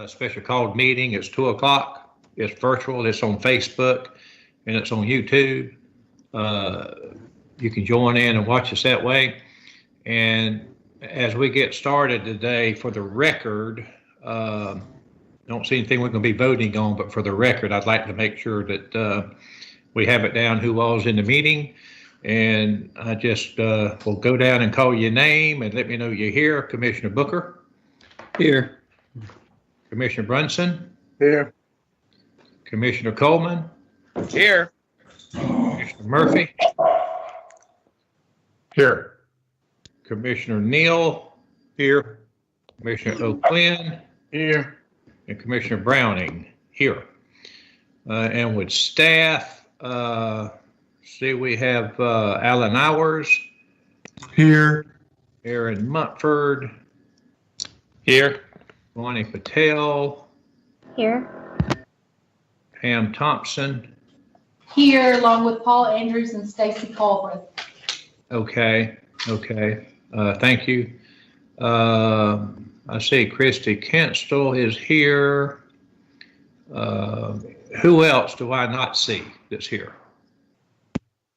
Special called meeting. It's 2 o'clock. It's virtual. It's on Facebook and it's on YouTube. You can join in and watch us that way. And as we get started today, for the record, don't see anything we're going to be voting on, but for the record, I'd like to make sure that we have it down who all's in the meeting. And I just will go down and call your name and let me know you're here. Commissioner Booker. Here. Commissioner Brunson. Here. Commissioner Coleman. Here. Commissioner Murphy. Here. Commissioner Neal. Here. Commissioner O'Quinn. Here. And Commissioner Browning. Here. And with staff, see we have Alan Hours. Here. Aaron Mutford. Here. Ronnie Patel. Here. Pam Thompson. Here, along with Paul Andrews and Stacy Culbreth. Okay. Thank you. I see Christy Kenstall is here. Who else do I not see that's here?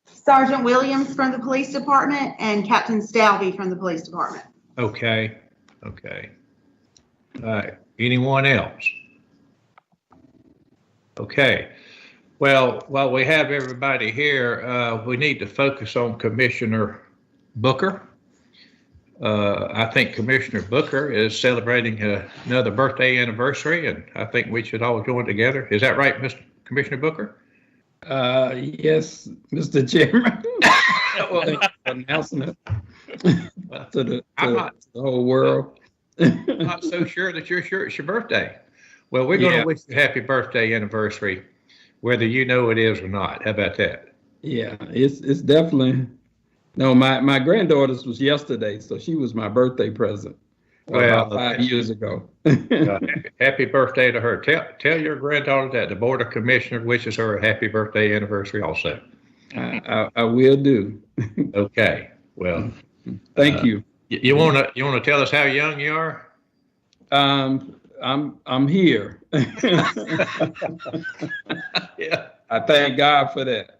Sergeant Williams from the police department and Captain Stalvey from the police department. Okay. All right. Anyone else? Okay. Well, while we have everybody here, we need to focus on Commissioner Booker. I think Commissioner Booker is celebrating another birthday anniversary, and I think we should all join together. Is that right, Mr. Commissioner Booker? Yes, Mr. Chairman. Well, announcing it to the whole world. I'm not so sure that you're sure it's your birthday. Well, we're going to wish you a happy birthday anniversary, whether you know it is or not. How about that? Yeah, it's definitely. No, my granddaughter's was yesterday, so she was my birthday present. Well, about 5 years ago. Happy birthday to her. Tell your granddaughter that the Board of Commissioners wishes her a happy birthday anniversary also. I will do. Okay. Well, thank you. You wanna tell us how young you are? I'm here. Yeah. I thank God for that.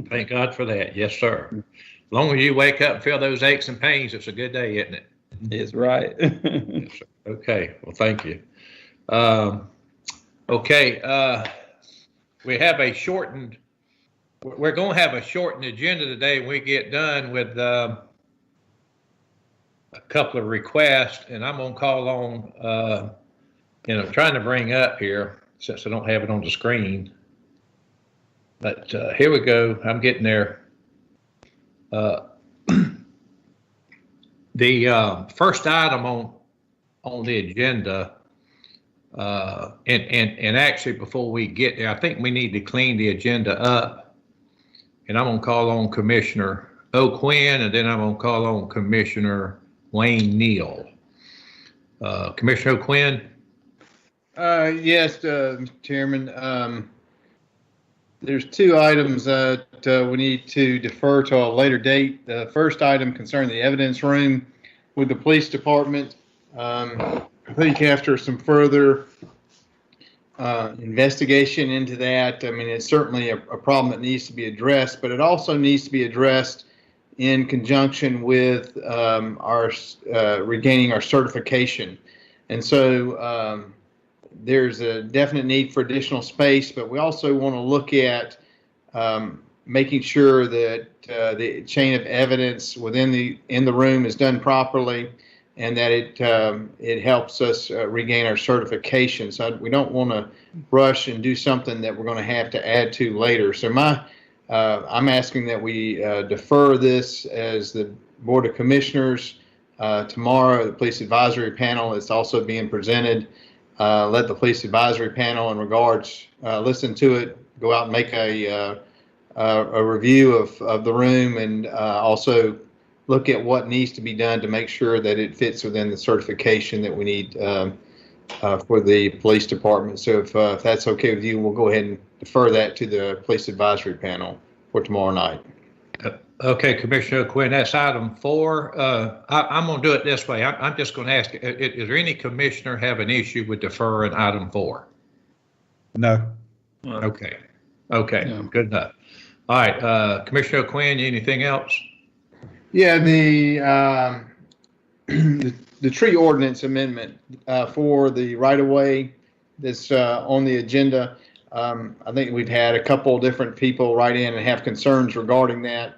Thank God for that. Yes, sir. As long as you wake up and feel those aches and pains, it's a good day, isn't it? It's right. Yes, sir. Okay. Well, thank you. Okay. We have a shortened. We're going to have a shortened agenda today when we get done with a couple of requests, and I'm going to call on, I'm trying to bring up here since I don't have it on the screen. But here we go. I'm getting there. The first item on the agenda, and actually before we get there, I think we need to clean the agenda up. And I'm going to call on Commissioner O'Quinn, and then I'm going to call on Commissioner Wayne Neal. Commissioner O'Quinn? Yes, Mr. Chairman. There's 2 items that we need to defer to a later date. The first item concerning the evidence room with the police department. I think after some further investigation into that, I mean, it's certainly a problem that needs to be addressed, but it also needs to be addressed in conjunction with our regaining our certification. And so there's a definite need for additional space, but we also want to look at making sure that the chain of evidence within the room is done properly, and that it helps us regain our certification. So we don't want to rush and do something that we're going to have to add to later. So I'm asking that we defer this as the Board of Commissioners tomorrow. The Police Advisory Panel is also being presented. Let the Police Advisory Panel in regards listen to it, go out and make a review of the room, and also look at what needs to be done to make sure that it fits within the certification that we need for the police department. So if that's okay with you, we'll go ahead and defer that to the Police Advisory Panel for tomorrow night. Okay, Commissioner Quinn, that's item 4. I'm going to do it this way. I'm just going to ask, is there any commissioner have an issue with deferring item 4? No. Okay. Okay, Yeah. good enough. All right, Commissioner Quinn, anything else? Yeah, the tree ordinance amendment for the right-of-way that's on the agenda. I think we've had a couple different people write in and have concerns regarding that.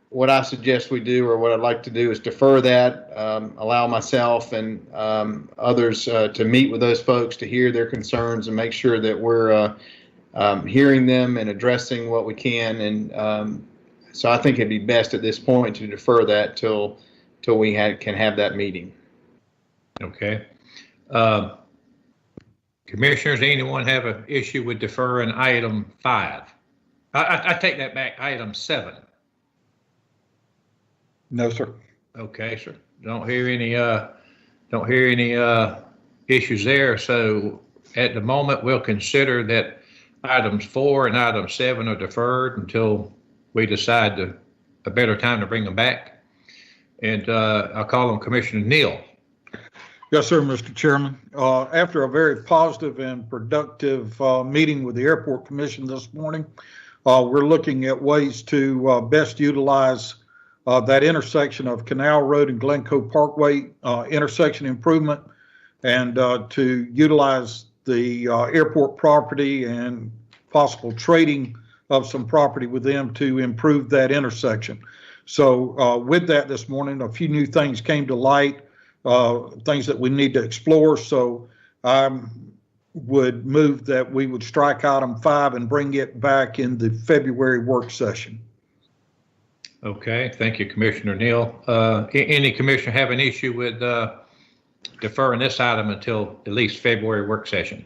What I suggest we do, or what I'd like to do, is defer that, allow myself and others to meet with those folks to hear their concerns and make sure that we're hearing them and addressing what we can. And so I think it'd be best at this point to defer that till we can have that meeting. Okay. Commissioners, anyone have an issue with deferring item 5? I take that back, item 7. No, sir. Okay, sir. Don't hear any issues there. So at the moment, we'll consider that items 4 and item 7 are deferred until we decide a better time to bring them back. And I'll call on Commissioner Neal. Yes, sir, Mr. Chairman. After a very positive and productive meeting with the Airport Commission this morning, we're looking at ways to best utilize that intersection of Canal Road and Glencoe Parkway intersection improvement, and to utilize the airport property and possible trading of some property with them to improve that intersection. So with that this morning, a few new things came to light, things that we need to explore. So I would move that we would strike item 5 and bring it back in the February work session. Okay, thank you, Commissioner Neal. Any commissioner have an issue with deferring this item until at least February work session?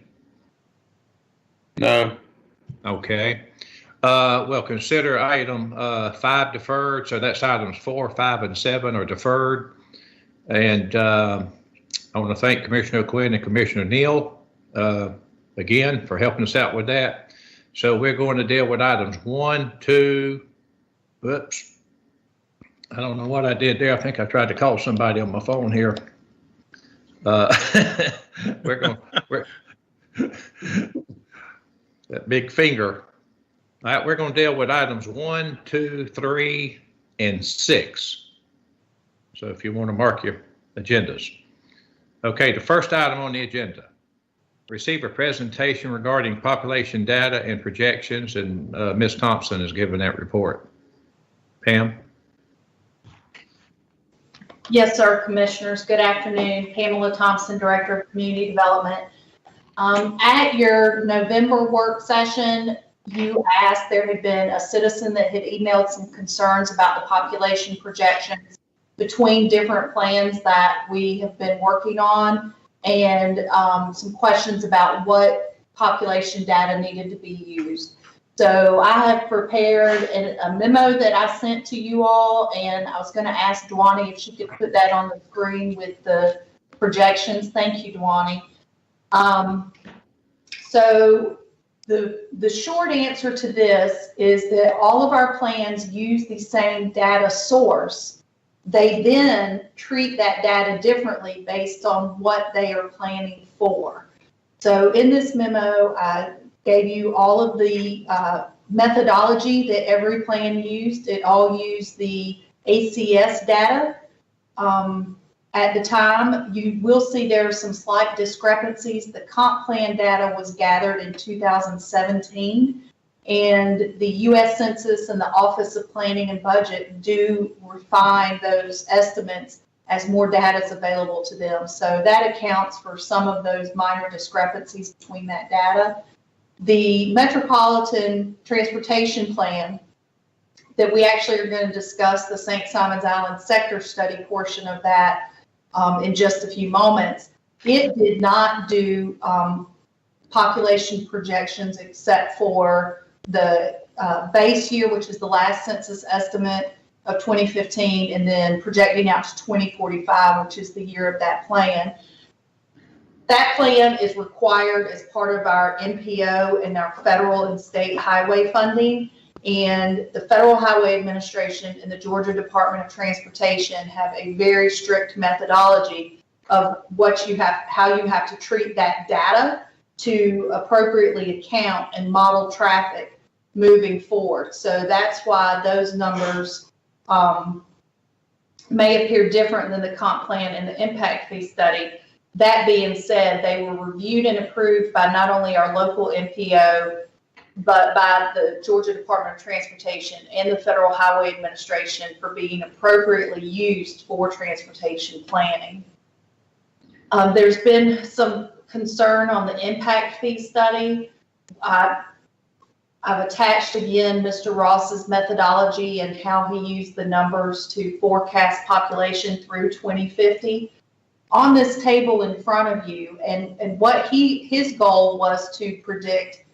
No. Okay. Well, consider item 5 deferred. So that's items 4, 5, and 7 are deferred. And I want to thank Commissioner Quinn and Commissioner Neal again for helping us out with that. So we're going to deal with items 1, 2, whoops. I don't know what I did there. I think I tried to call somebody on my phone here. We're that big finger. All right, we're going to deal with items 1, 2, 3, and 6. So if you want to mark your agendas. Okay, the first item on the agenda. Receive a presentation regarding population data and projections, and Ms. Thompson has given that report. Pam? Yes, sir, Commissioners. Good afternoon. Pamela Thompson, Director of Community Development. At your November work session, you asked, there had been a citizen that had emailed some concerns about the population projections between different plans that we have been working on, and some questions about what population data needed to be used. So I have prepared a memo that I sent to you all, and I was going to ask Dwani if she could put that on the screen with the projections. Thank you, Dwani. So the short answer to this is that all of our plans use the same data source. They then treat that data differently based on what they are planning for. So in this memo, I gave you all of the methodology that every plan used. It all used the ACS data. At the time, you will see there are some slight discrepancies. The comp plan data was gathered in 2017, and the U.S. Census and the Office of Planning and Budget do refine those estimates as more data is available to them. So that accounts for some of those minor discrepancies between that data. The Metropolitan Transportation Plan that we actually are going to discuss, the St. Simons Island sector study portion of that in just a few moments, it did not do population projections except for the base year, which is the last census estimate of 2015, and then projecting out to 2045, which is the year of that plan. That plan is required as part of our MPO and our federal and state highway funding. And the Federal Highway Administration and the Georgia Department of Transportation have a very strict methodology of how you have to treat that data to appropriately account and model traffic moving forward. So that's why those numbers may appear different than the comp plan and the impact fee study. That being said, they were reviewed and approved by not only our local MPO, but by the Georgia Department of Transportation and the Federal Highway Administration for being appropriately used for transportation planning. There's been some concern on the impact fee study. I've attached again Mr. Ross's methodology and how he used the numbers to forecast population through 2050 on this table in front of you. And what his goal was to predict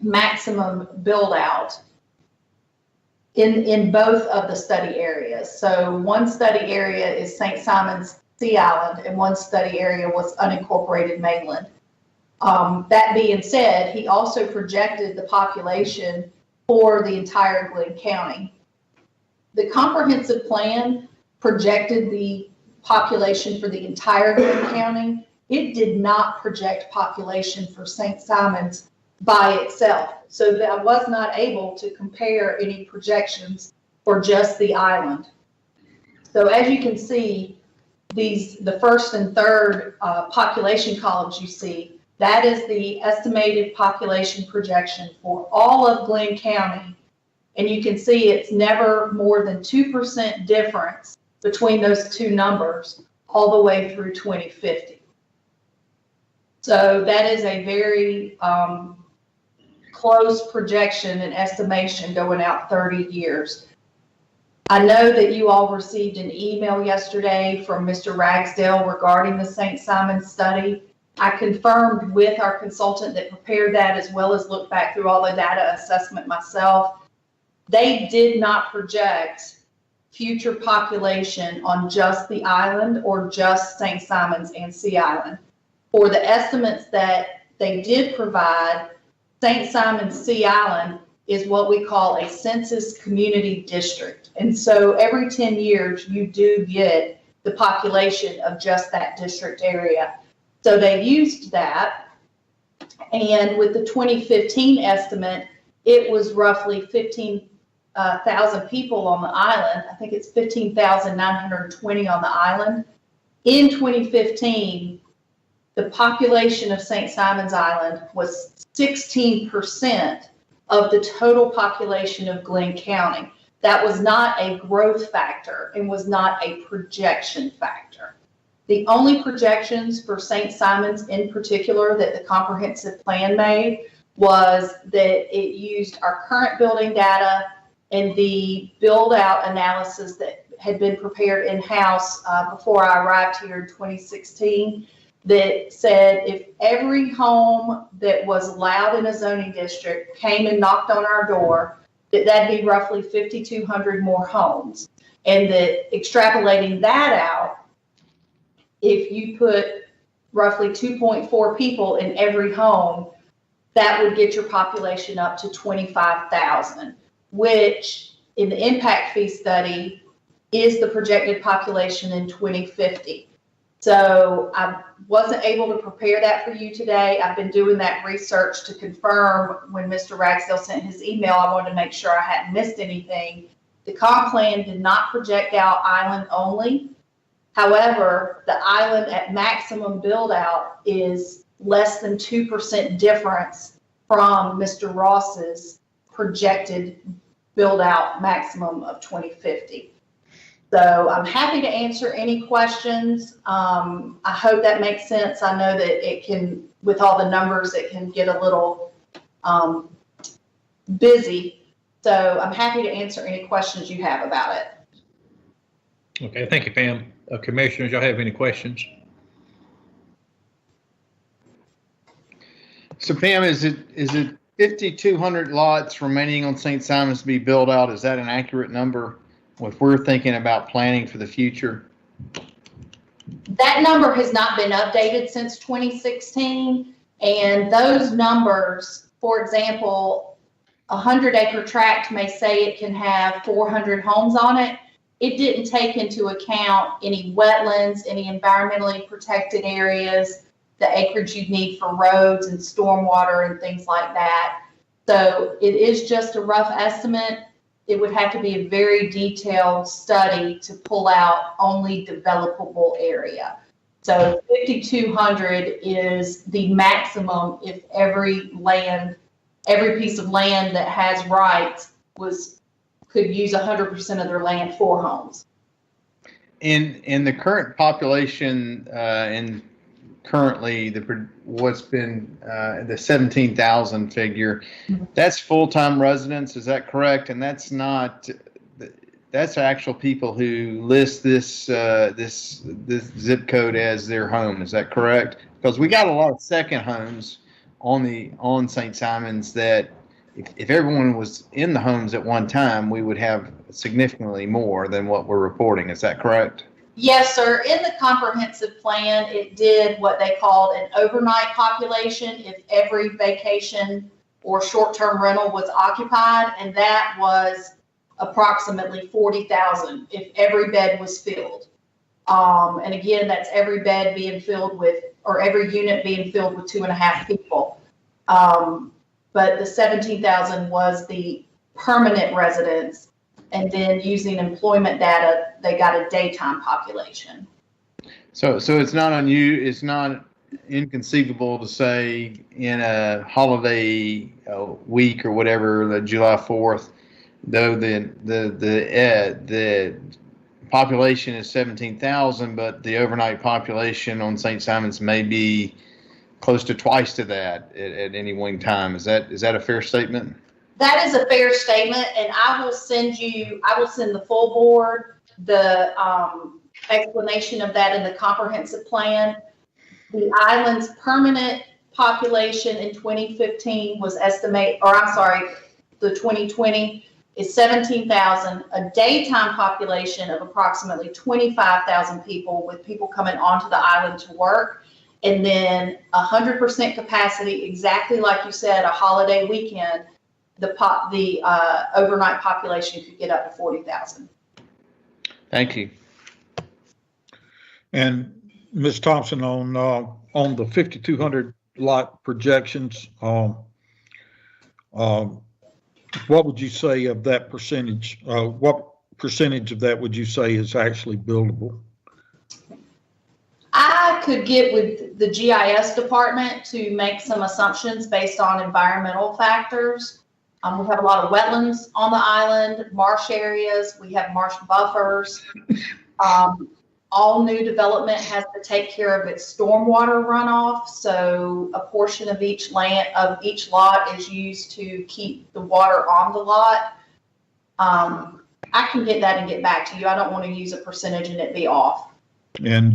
maximum build out in both of the study areas. So one study area is St. Simon's Sea Island and one study area was unincorporated mainland. That being said, he also projected the population for the entire Glynn County. The comprehensive plan projected the population for the entire Glynn County. It did not project population for St. Simon's by itself. So that I was not able to compare any projections for just the island. So as you can see, the first and third population columns you see, that is the estimated population projection for all of Glynn County. And you can see it's never more than 2% difference between those two numbers all the way through 2050. So that is a very close projection and estimation going out 30 years. I know that you all received an email yesterday from Mr. Ragsdale regarding the St. Simon's study. I confirmed with our consultant that prepared that, as well as looked back through all the data assessment myself. They did not project future population on just the island or just St. Simon's and Sea Island. For the estimates that they did provide, St. Simon's Sea Island is what we call a census community district. And so every 10 years, you do get the population of just that district area. So they used that. And with the 2015 estimate, it was roughly 15,000 people on the island. I think it's 15,920 on the island. In 2015, the population of St. Simon's Island was 16% of the total population of Glynn County. That was not a growth factor and was not a projection factor. The only projections for St. Simon's in particular that the comprehensive plan made was that it used our current building data and the build out analysis that had been prepared in-house before I arrived here in 2016, that said if every home that was allowed in a zoning district came and knocked on our door, that'd be roughly 5,200 more homes. And that extrapolating that out, if you put roughly 2.4 people in every home, that would get your population up to 25,000, which in the impact fee study is the projected population in 2050. So I wasn't able to prepare that for you today. I've been doing that research to confirm when Mr. Ragsdale sent his email. I wanted to make sure I hadn't missed anything. The comp plan did not project out island only. However, the island at maximum build out is less than 2% difference from Mr. Ross's projected build out maximum of 2050. So I'm happy to answer any questions. I hope that makes sense. I know that it can, with all the numbers, it can get a little busy. So I'm happy to answer any questions you have about it. Okay, thank you, Pam. Commissioners, y'all have any questions? So Pam, is it 5,200 lots remaining on St. Simon's to be built out? Is that an accurate number if we're thinking about planning for the future? That number has not been updated since 2016. And those numbers, for example, a 100-acre tract may say it can have 400 homes on it. It didn't take into account any wetlands, any environmentally protected areas, the acreage you'd need for roads and stormwater and things like that. So it is just a rough estimate. It would have to be a very detailed study to pull out only developable area. So 5,200 is the maximum if every piece of land that has rights could use 100% of their land for homes. In the current population, and currently what's been the 17,000 figure, that's full-time residents, is that correct? And that's actual people who list this zip code as their home, is that correct? Because we got a lot of second homes on St. Simon's that if everyone was in the homes at one time, we would have significantly more than what we're reporting, is that correct? Yes, sir. In the comprehensive plan, it did what they called an overnight population if every vacation or short-term rental was occupied, and that was approximately 40,000 if every bed was filled. And again, that's every bed being filled with, or every unit being filled with 2.5 people. But the 17,000 was the permanent residents. And then using employment data, they got a daytime population. So it's not it's not inconceivable to say in a holiday week or whatever, the July 4th, though the population is 17,000, but the overnight population on St. Simon's may be close to twice to that at any one time. Is that a fair statement? That is a fair statement, and I will send the full board the explanation of that in the comprehensive plan. The island's permanent population in 2015 was the 2020 is 17,000, a daytime population of approximately 25,000 people, with people coming onto the island to work, and then 100% capacity, exactly like you said, a holiday weekend. The overnight population could get up to 40,000. Thank you. And Ms. Thompson, on the 5,200 lot projections, what would you say of that percentage? What percentage of that would you say is actually buildable? I could get with the GIS department to make some assumptions based on environmental factors. We have a lot of wetlands on the island, marsh areas. We have marsh buffers. All new development has to take care of its stormwater runoff. So a portion of each lot is used to keep the water on the lot. I can get that and get back to you. I don't want to use a percentage and it be off. And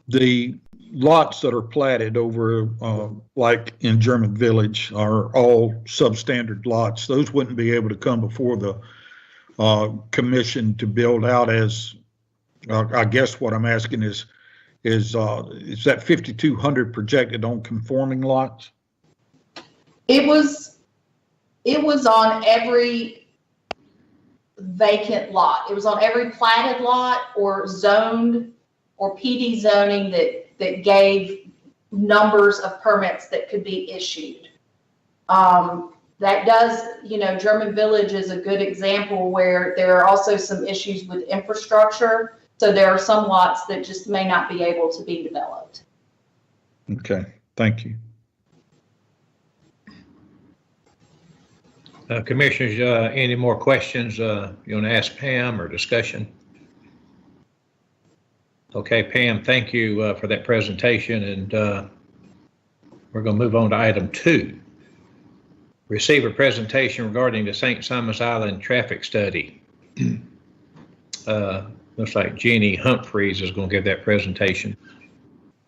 the lots that are platted over, like in German Village, are all substandard lots. Those wouldn't be able to come before the commission to build out as, I guess what I'm asking is that 5,200 projected on conforming lots? It was on every vacant lot. It was on every platted lot or zoned or PD zoning that gave numbers of permits that could be issued. That does, German Village is a good example where there are also some issues with infrastructure. So there are some lots that just may not be able to be developed. Okay, thank you. Commissioners, any more questions you want to ask Pam or discussion? Okay, Pam, thank you for that presentation, and we're going to move on to item 2. Receive a presentation regarding the St. Simon's Island traffic study. Looks like Jeannie Humphreys is going to give that presentation.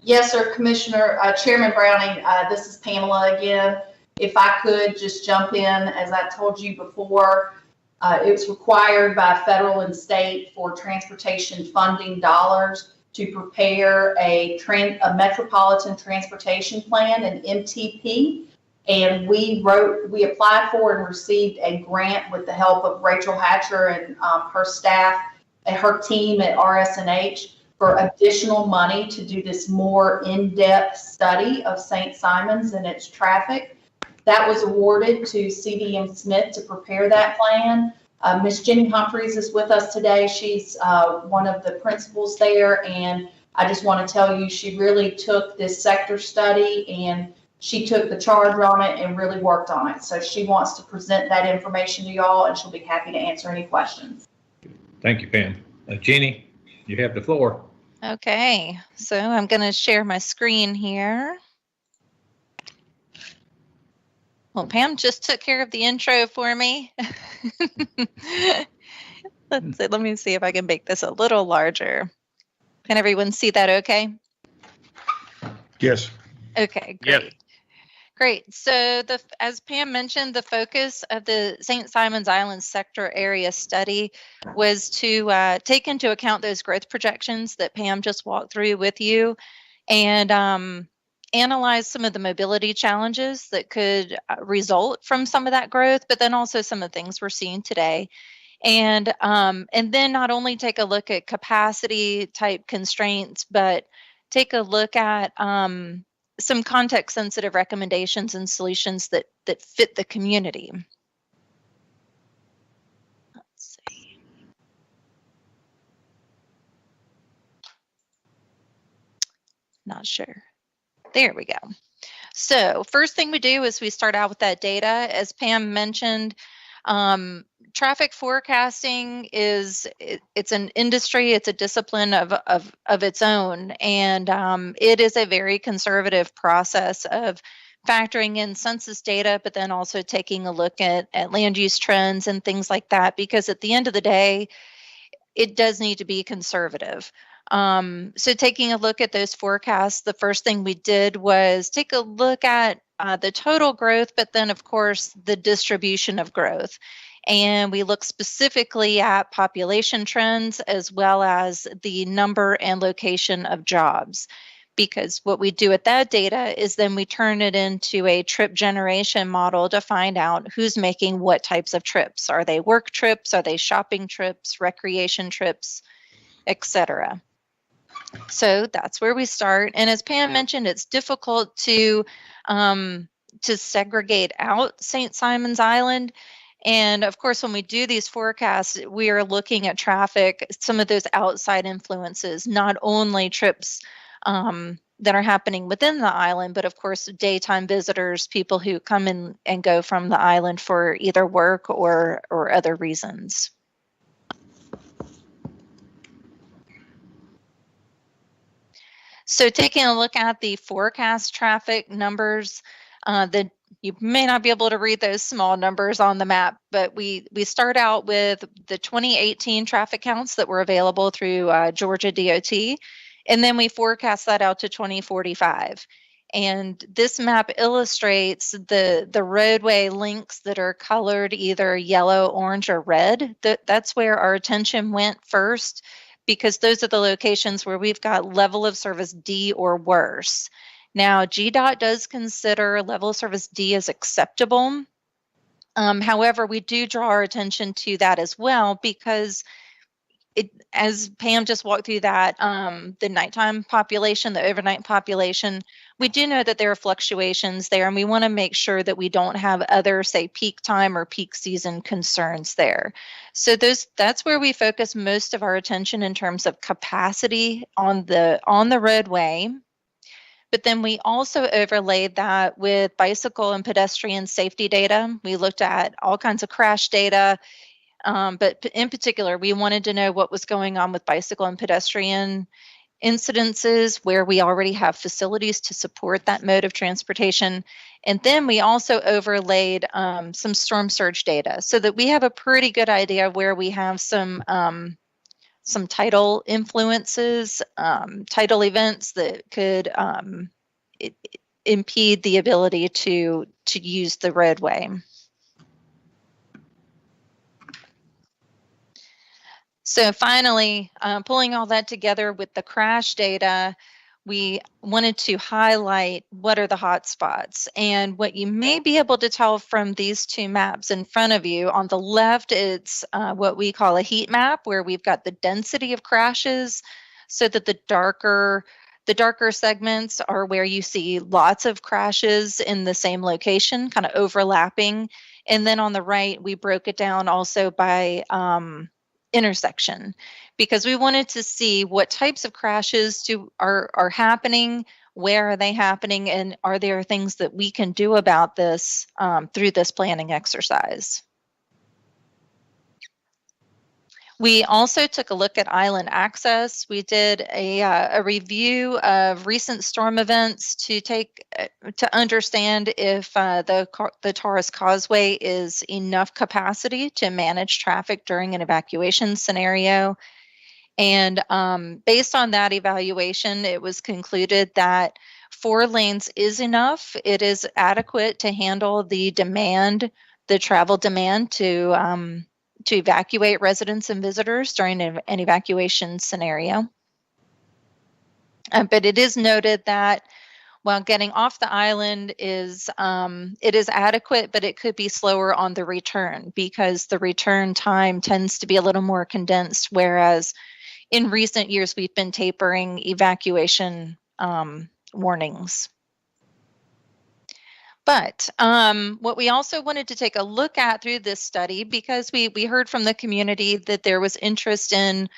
Yes, sir, Commissioner. Chairman Browning, this is Pamela again. If I could just jump in, as I told you before, it's required by federal and state for transportation funding dollars to prepare a metropolitan transportation plan, an MTP. And we applied for and received a grant with the help of Rachel Hatcher and her staff and her team at RSNH for additional money to do this more in-depth study of St. Simons and its traffic. That was awarded to CDM Smith to prepare that plan. Ms. Jenny Humphreys is with us today. She's one of the principals there, and I just want to tell you, she really took this sector study and she took the charge on it and really worked on it. So she wants to present that information to y'all, and she'll be happy to answer any questions. Thank you, Pam. Jenny, you have the floor. Okay, so I'm going to share my screen here. Well, Pam just took care of the intro for me. Let me see if I can make this a little larger. Can everyone see that okay? Yes. Okay, great. Yep. Great. So as Pam mentioned, the focus of the St. Simons Island sector area study was to take into account those growth projections that Pam just walked through with you, and analyze some of the mobility challenges that could result from some of that growth, but then also some of the things we're seeing today. And then not only take a look at capacity type constraints, but take a look at some context sensitive recommendations and solutions that fit the community. Let's see. Not sure. There we go. So first thing we do is we start out with that data. As Pam mentioned, traffic forecasting it's an industry, it's a discipline of its own, and it is a very conservative process of factoring in census data, but then also taking a look at land use trends and things like that, because at the end of the day, it does need to be conservative. So taking a look at those forecasts, the first thing we did was take a look at the total growth, but then of course the distribution of growth. And we look specifically at population trends as well as the number and location of jobs. Because what we do with that data is then we turn it into a trip generation model to find out who's making what types of trips. Are they work trips? Are they shopping trips, recreation trips, etc.? So that's where we start. And as Pam mentioned, it's difficult to segregate out St. Simons Island. And of course, when we do these forecasts, we are looking at traffic, some of those outside influences, not only trips that are happening within the island, but of course, daytime visitors, people who come in and go from the island for either work or other reasons. So taking a look at the forecast traffic numbers, that you may not be able to read those small numbers on the map, but we start out with the 2018 traffic counts that were available through Georgia DOT, and then we forecast that out to 2045. And this map illustrates the roadway links that are colored either yellow, orange, or red. That's where our attention went first, because those are the locations where we've got level of service D or worse. Now, GDOT does consider level of service D as acceptable. However, we do draw our attention to that as well, because as Pam just walked through that, the nighttime population, the overnight population, we do know that there are fluctuations there, and we want to make sure that we don't have other, say, peak time or peak season concerns there. So that's where we focus most of our attention in terms of capacity on the roadway. But then we also overlaid that with bicycle and pedestrian safety data. We looked at all kinds of crash data, but in particular, we wanted to know what was going on with bicycle and pedestrian incidences where we already have facilities to support that mode of transportation. And then we also overlaid some storm surge data so that we have a pretty good idea where we have some tidal influences, tidal events that could impede the ability to use the roadway. So finally, pulling all that together with the crash data, we wanted to highlight what are the hot spots. And what you may be able to tell from these two maps in front of you, on the left, it's what we call a heat map, where we've got the density of crashes, so that the darker segments are where you see lots of crashes in the same location, kind of overlapping. And then on the right, we broke it down also by intersection, because we wanted to see what types of crashes are happening, where are they happening, and are there things that we can do about this through this planning exercise. We also took a look at island access. We did a review of recent storm events to understand if the Taurus Causeway is enough capacity to manage traffic during an evacuation scenario. And based on that evaluation, it was concluded that 4 lanes is enough. It is adequate to handle the travel demand to evacuate residents and visitors during an evacuation scenario. But it is noted that while getting off the island is adequate, but it could be slower on the return, because the return time tends to be a little more condensed, whereas in recent years we've been tapering evacuation warnings. But what we also wanted to take a look at through this study, because we heard from the community that there was interest in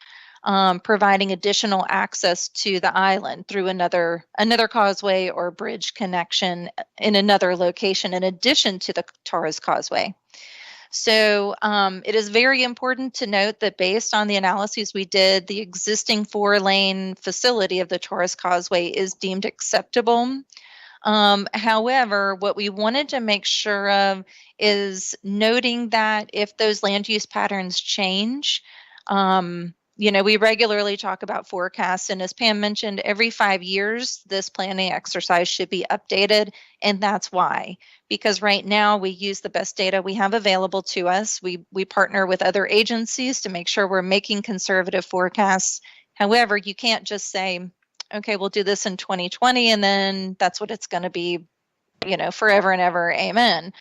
providing additional access to the island through another causeway or bridge connection in another location in addition to the Taurus Causeway. So it is very important to note that based on the analyses we did, the existing 4-lane facility of the Taurus Causeway is deemed acceptable. However, what we wanted to make sure of is noting that if those land use patterns change, we regularly talk about forecasts, and as Pam mentioned, every 5 years, this planning exercise should be updated, and that's why. Because right now we use the best data we have available to us. We partner with other agencies to make sure we're making conservative forecasts. However, you can't just say, okay, we'll do this in 2020, and then that's what it's going to be, forever and ever, amen.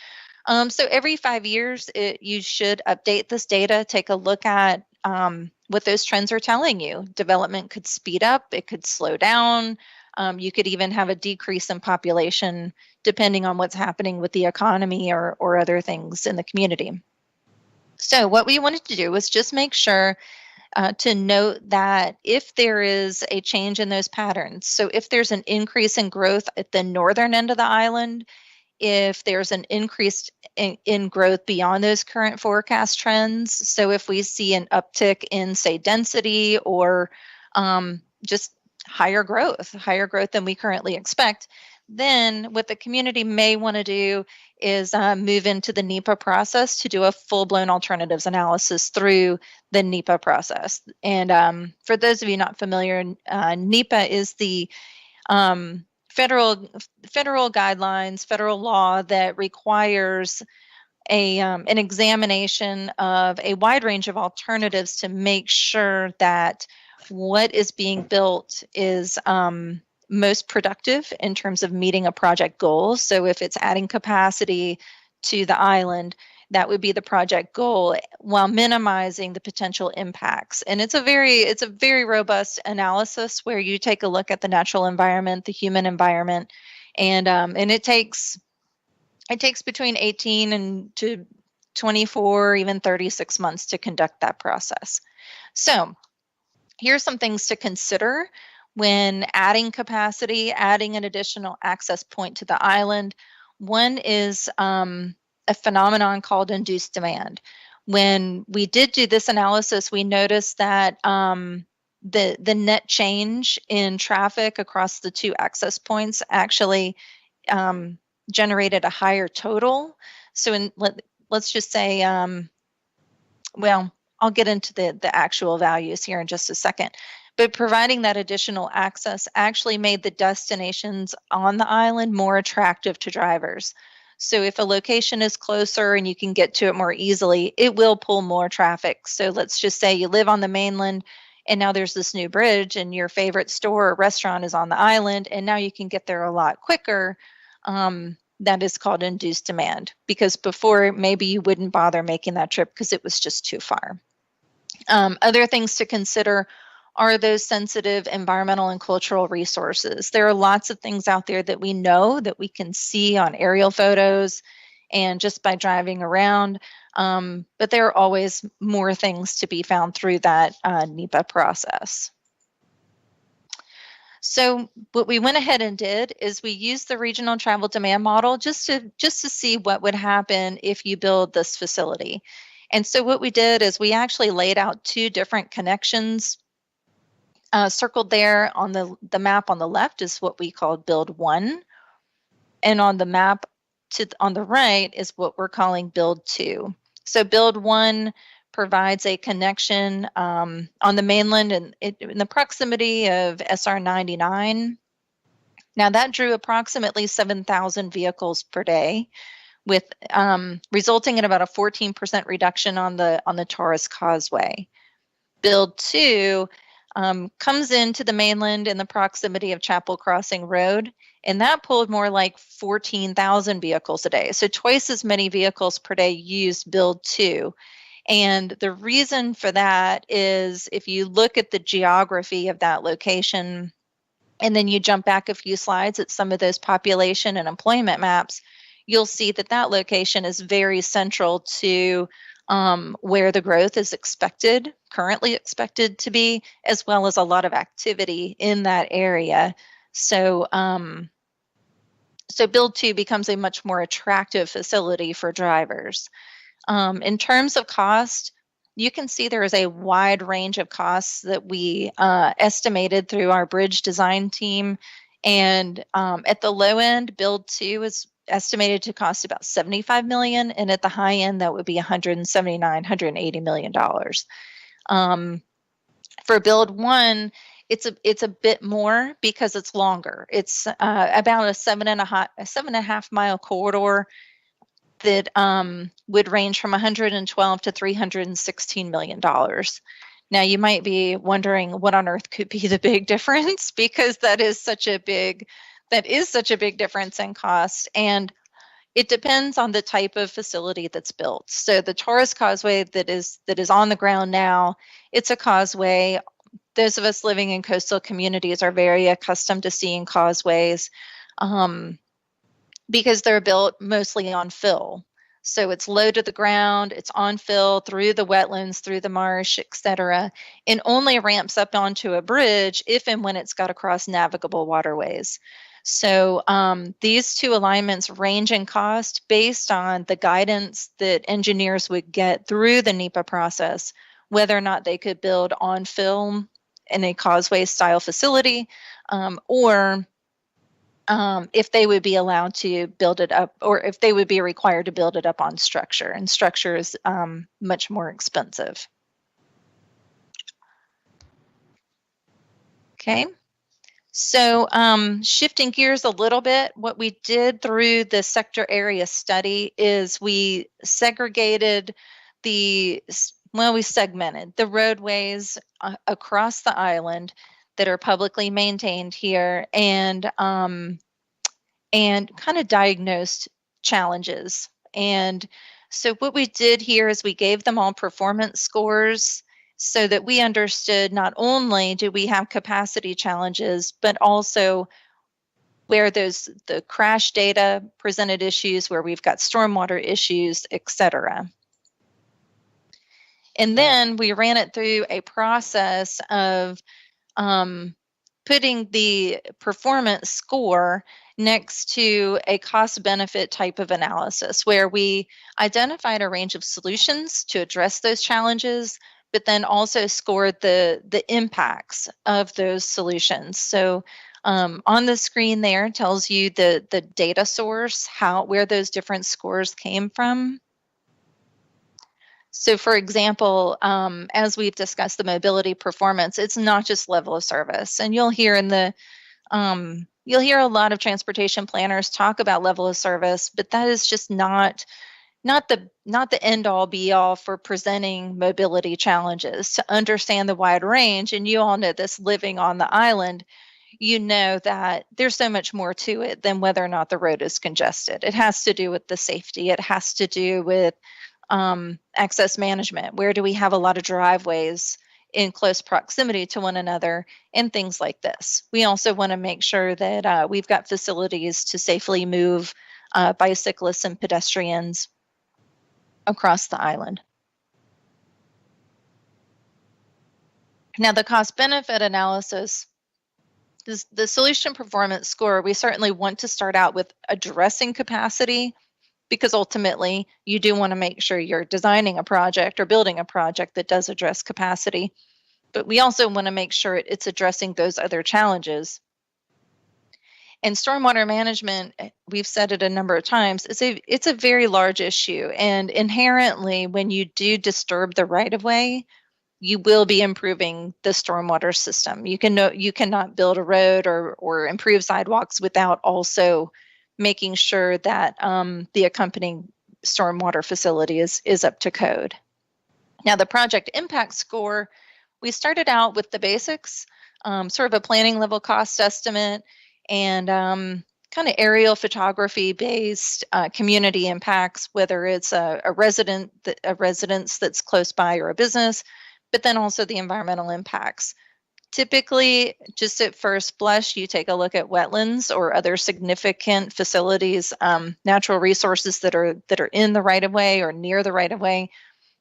So every 5 years, you should update this data, take a look at what those trends are telling you. Development could speed up, it could slow down. You could even have a decrease in population depending on what's happening with the economy or other things in the community. So what we wanted to do was just make sure to note that if there is a change in those patterns, so if there's an increase in growth at the northern end of the island, if there's an increase in growth beyond those current forecast trends, so if we see an uptick in, say, density or just higher growth than we currently expect, then what the community may want to do is move into the NEPA process to do a full-blown alternatives analysis through the NEPA process. And for those of you not familiar, NEPA is the federal guidelines, federal law that requires an examination of a wide range of alternatives to make sure that what is being built is most productive in terms of meeting a project goal. So if it's adding capacity to the island, that would be the project goal, while minimizing the potential impacts. And it's a very robust analysis where you take a look at the natural environment, the human environment, and it takes between 18 and to 24, even 36 months to conduct that process. So here's some things to consider when adding capacity, adding an additional access point to the island. One is a phenomenon called induced demand. When we did do this analysis, we noticed that the net change in traffic across the 2 access points actually generated a higher total. So let's just say, well, I'll get into the actual values here in just a second. But providing that additional access actually made the destinations on the island more attractive to drivers. So if a location is closer and you can get to it more easily, it will pull more traffic. So let's just say you live on the mainland and now there's this new bridge and your favorite store or restaurant is on the island, and now you can get there a lot quicker. That is called induced demand, because before maybe you wouldn't bother making that trip because it was just too far. Other things to consider are those sensitive environmental and cultural resources. There are lots of things out there that we know that we can see on aerial photos and just by driving around, but there are always more things to be found through that NEPA process. So what we went ahead and did is we used the regional travel demand model just to see what would happen if you build this facility. And so what we did is we actually laid out 2 different connections. Circled there on the map on the left is what we call build 1. And on the map on the right is what we're calling build 2. So build 1 provides a connection on the mainland and in the proximity of SR 99. Now that drew approximately 7,000 vehicles per day, with resulting in about a 14% reduction on the Taurus Causeway. Build 2 comes into the mainland in the proximity of Chapel Crossing Road, and that pulled more like 14,000 vehicles a day. So twice as many vehicles per day used build 2. And the reason for that is if you look at the geography of that location, and then you jump back a few slides at some of those population and employment maps, you'll see that that location is very central to where the growth is currently expected to be, as well as a lot of activity in that area. So, so Build 2 becomes a much more attractive facility for drivers. In terms of cost, you can see there is a wide range of costs that we estimated through our bridge design team. And at the low end, Build 2 is estimated to cost about $75 million, and at the high end, that would be $179, $180 million. For Build 1, it's a bit more because it's longer. It's about a 7.5 mile corridor that would range from 112 to $316 million. Now you might be wondering what on earth could be the big difference, because that is such a big difference in cost, and it depends on the type of facility that's built. So the Taurus Causeway that is on the ground now, it's a causeway. Those of us living in coastal communities are very accustomed to seeing causeways because they're built mostly on fill. So it's low to the ground, it's on fill through the wetlands, through the marsh, etc., and only ramps up onto a bridge if and when it's got to cross navigable waterways. So these 2 alignments range in cost based on the guidance that engineers would get through the NEPA process, whether or not they could build on fill in a causeway style facility, or if they would be allowed to build it up, or if they would be required to build it up on structure, and structure is much more expensive. Okay, so shifting gears a little bit, what we did through the sector area study is we segmented the roadways across the island that are publicly maintained here, and kind of diagnosed challenges. And so what we did here is we gave them all performance scores so that we understood not only do we have capacity challenges, but also where the crash data presented issues, where we've got stormwater issues, etc. And then we ran it through a process of putting the performance score next to a cost benefit type of analysis, where we identified a range of solutions to address those challenges, but then also scored the impacts of those solutions. So on the screen there tells you the data source, where those different scores came from. So for example, as we've discussed the mobility performance, it's not just level of service. And you'll hear you'll hear a lot of transportation planners talk about level of service, but that is just not not the end all be all for presenting mobility challenges. To understand the wide range, and you all know this living on the island, you know that there's so much more to it than whether or not the road is congested. It has to do with the safety. It has to do with access management. Where do we have a lot of driveways in close proximity to one another, and things like this. We also want to make sure that we've got facilities to safely move bicyclists and pedestrians across the island. Now, the cost benefit analysis, the solution performance score, we certainly want to start out with addressing capacity, because ultimately you do want to make sure you're designing a project or building a project that does address capacity. But we also want to make sure it's addressing those other challenges. And stormwater management, we've said it a number of times, it's a very large issue. And inherently, when you do disturb the right-of-way, you will be improving the stormwater system. You cannot build a road or improve sidewalks without also making sure that the accompanying stormwater facility is up to code. Now, the project impact score, we started out with the basics, sort of a planning level cost estimate, and kind of aerial photography based community impacts, whether it's a residence that's close by or a business, but then also the environmental impacts. Typically, just at first blush, you take a look at wetlands or other significant facilities, natural resources that are in the right-of-way or near the right-of-way.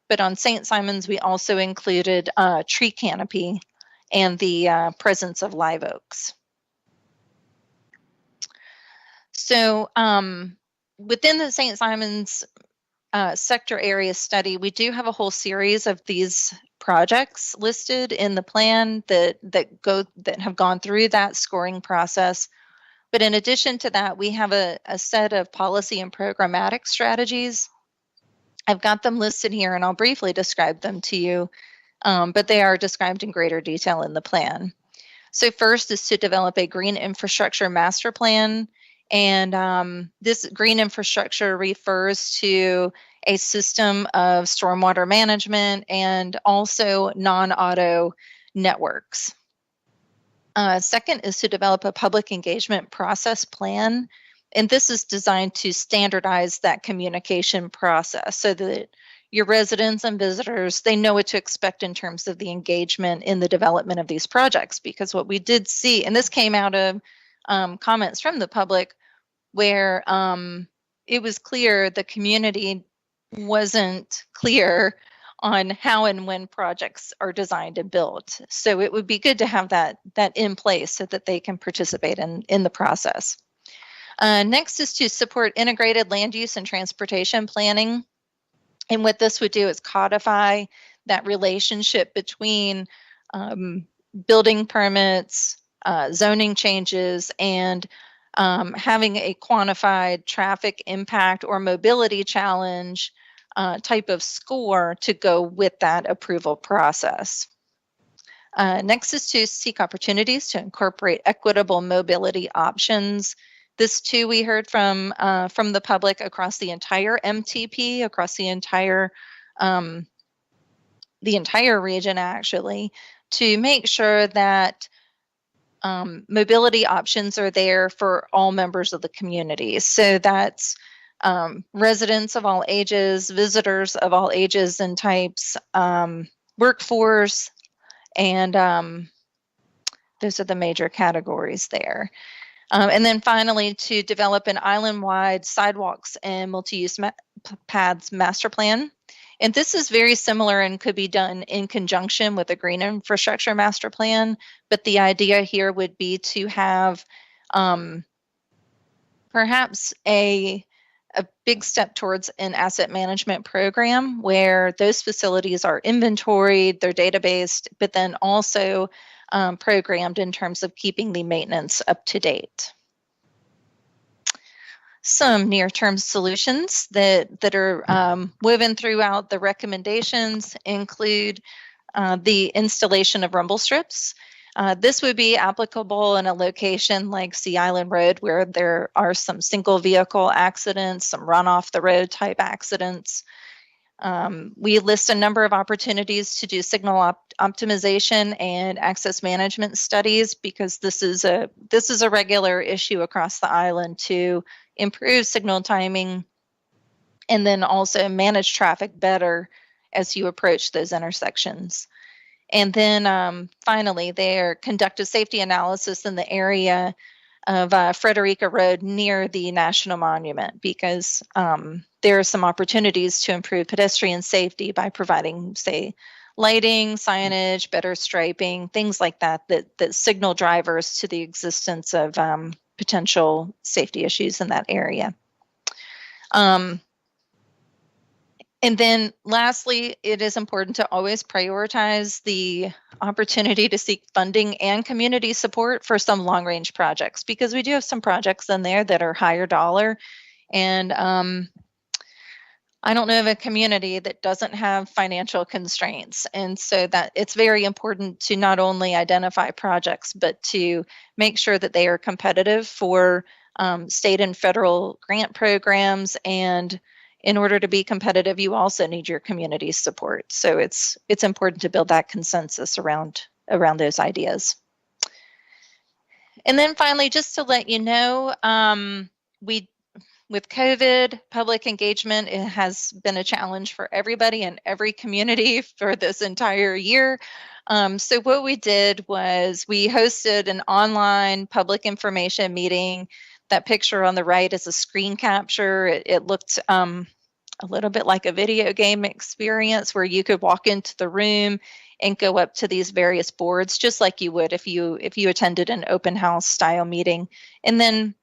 But on St. Simons, we also included tree canopy and the presence of live oaks. So within the St. Simons sector area study, we do have a whole series of these projects listed in the plan that have gone through that scoring process. But in addition to that, we have a set of policy and programmatic strategies. I've got them listed here, and I'll briefly describe them to you, but they are described in greater detail in the plan. So first is to develop a green infrastructure master plan. And this green infrastructure refers to a system of stormwater management and also non-auto networks. Second is to develop a public engagement process plan. And this is designed to standardize that communication process so that your residents and visitors, they know what to expect in terms of the engagement in the development of these projects. Because what we did see, and this came out of comments from the public, where it was clear the community wasn't clear on how and when projects are designed and built. So it would be good to have that in place so that they can participate in the process. Next is to support integrated land use and transportation planning. And what this would do is codify that relationship between building permits, zoning changes, and having a quantified traffic impact or mobility challenge type of score to go with that approval process. Next is to seek opportunities to incorporate equitable mobility options. This too, we heard from the public across the entire MTP, across the entire region, actually, to make sure that mobility options are there for all members of the community. So that's residents of all ages, visitors of all ages and types, workforce, and those are the major categories there. And then finally, to develop an island-wide sidewalks and multi-use paths master plan. And this is very similar and could be done in conjunction with a green infrastructure master plan. But the idea here would be to have perhaps a big step towards an asset management program where those facilities are inventoried, they're databased, but then also programmed in terms of keeping the maintenance up to date. Some near-term solutions that are woven throughout the recommendations include the installation of rumble strips. This would be applicable in a location like Sea Island Road where there are some single vehicle accidents, some run off the road type accidents. We list a number of opportunities to do signal optimization and access management studies because this is a regular issue across the island to improve signal timing and then also manage traffic better as you approach those intersections. And then finally, they conduct a safety analysis in the area of Frederica Road near the National Monument because there are some opportunities to improve pedestrian safety by providing, say, lighting, signage, better striping, things like that signal drivers to the existence of potential safety issues in that area. And then lastly, it is important to always prioritize the opportunity to seek funding and community support for some long range projects because we do have some projects in there that are higher dollar. And I don't know of a community that doesn't have financial constraints. And so that it's very important to not only identify projects, but to make sure that they are competitive for state and federal grant programs. And in order to be competitive, you also need your community support. So it's important to build that consensus around those ideas. And then finally, just to let you know, with COVID, public engagement, it has been a challenge for everybody in every community for this entire year. So what we did was we hosted an online public information meeting. That picture on the right is a screen capture. It looked a little bit like a video game experience where you could walk into the room and go up to these various boards, just like you would if you attended an open house style meeting. And then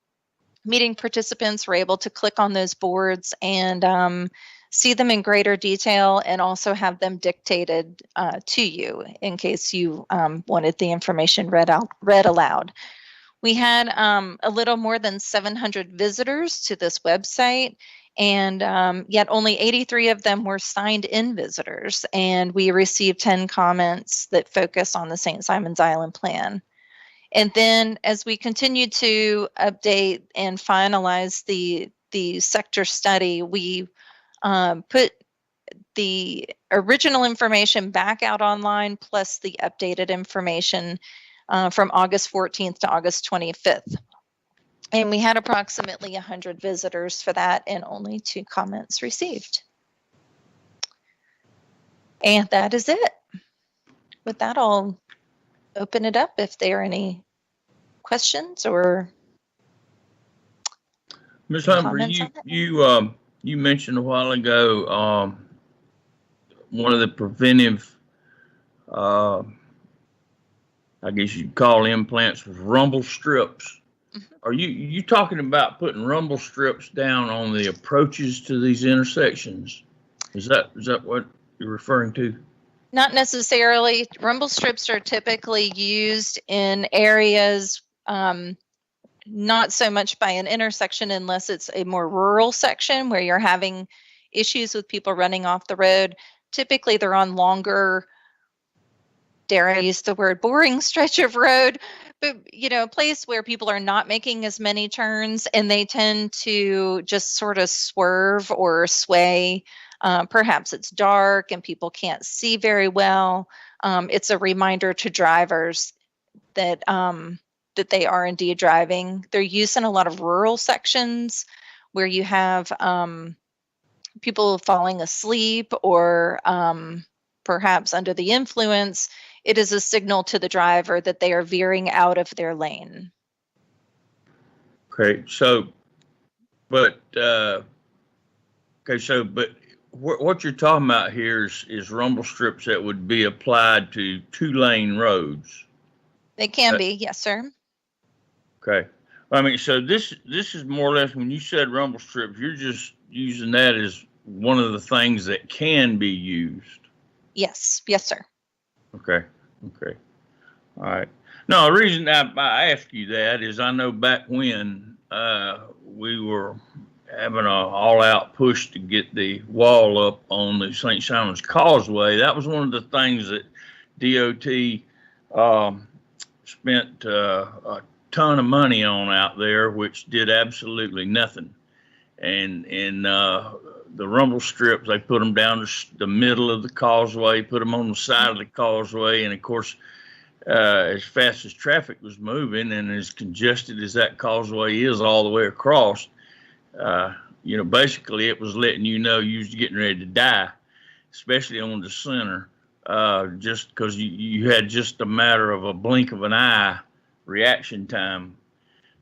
meeting participants were able to click on those boards and see them in greater detail and also have them dictated to you in case you wanted the information read aloud. We had a little more than 700 visitors to this website, and yet only 83 of them were signed in visitors, and we received 10 comments that focus on the St. Simons Island plan. And then as we continue to update and finalize the sector study, we put the original information back out online plus the updated information from August 14th to August 25th. And we had approximately 100 visitors for that and only 2 comments received. And that is it. With that, I'll open it up if there are any questions or Ms. Humphrey, you mentioned a while ago one of the preventive I guess you'd call implants with rumble strips. Mm-hmm. Are you talking about putting rumble strips down on the approaches to these intersections? Is that what you're referring to? Not necessarily. Rumble strips are typically used in areas, not so much by an intersection unless it's a more rural section where you're having issues with people running off the road. Typically, they're on longer, dare I use the word, boring stretch of road, but a place where people are not making as many turns and they tend to just sort of swerve or sway. Perhaps it's dark and people can't see very well. It's a reminder to drivers that that they are indeed driving. They're used in a lot of rural sections where you have people falling asleep or perhaps under the influence. It is a signal to the driver that they are veering out of their lane. Okay, but what you're talking about here is rumble strips that would be applied to 2-lane roads. They can be, yes, sir. Okay. I mean, so this is more or less, when you said rumble strips, you're just using that as one of the things that can be used. Yes, sir. Okay. All right. No, the reason I ask you that is I know back when we were having an all-out push to get the wall up on the St. Simons Causeway. That was one of the things that DOT spent a ton of money on out there, which did absolutely nothing. And the rumble strips, they put them down the middle of the causeway, put them on the side of the causeway, and of course, as fast as traffic was moving and as congested as that causeway is all the way across, basically it was letting you know you was getting ready to die, especially on the center, just because you had just a matter of a blink of an eye reaction time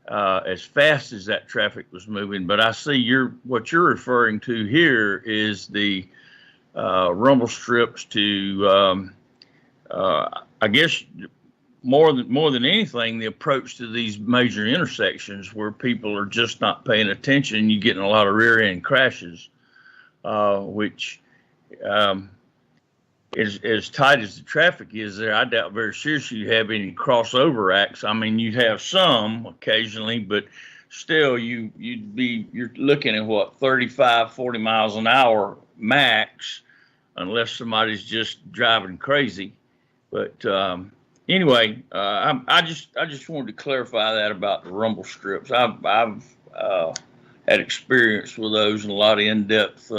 as fast as that traffic was moving. But I see what you're referring to here is the rumble strips to, I guess, more than anything, the approach to these major intersections where people are just not paying attention. You're getting a lot of rear end crashes, which is as tight as the traffic is there. I doubt very seriously you have any crossover acts. I mean, you'd have some occasionally, but still you're looking at what, 35, 40 miles an hour max, unless somebody's just driving crazy. But anyway, I just wanted to clarify that about the rumble strips. I've had experience with those and a lot of in-depth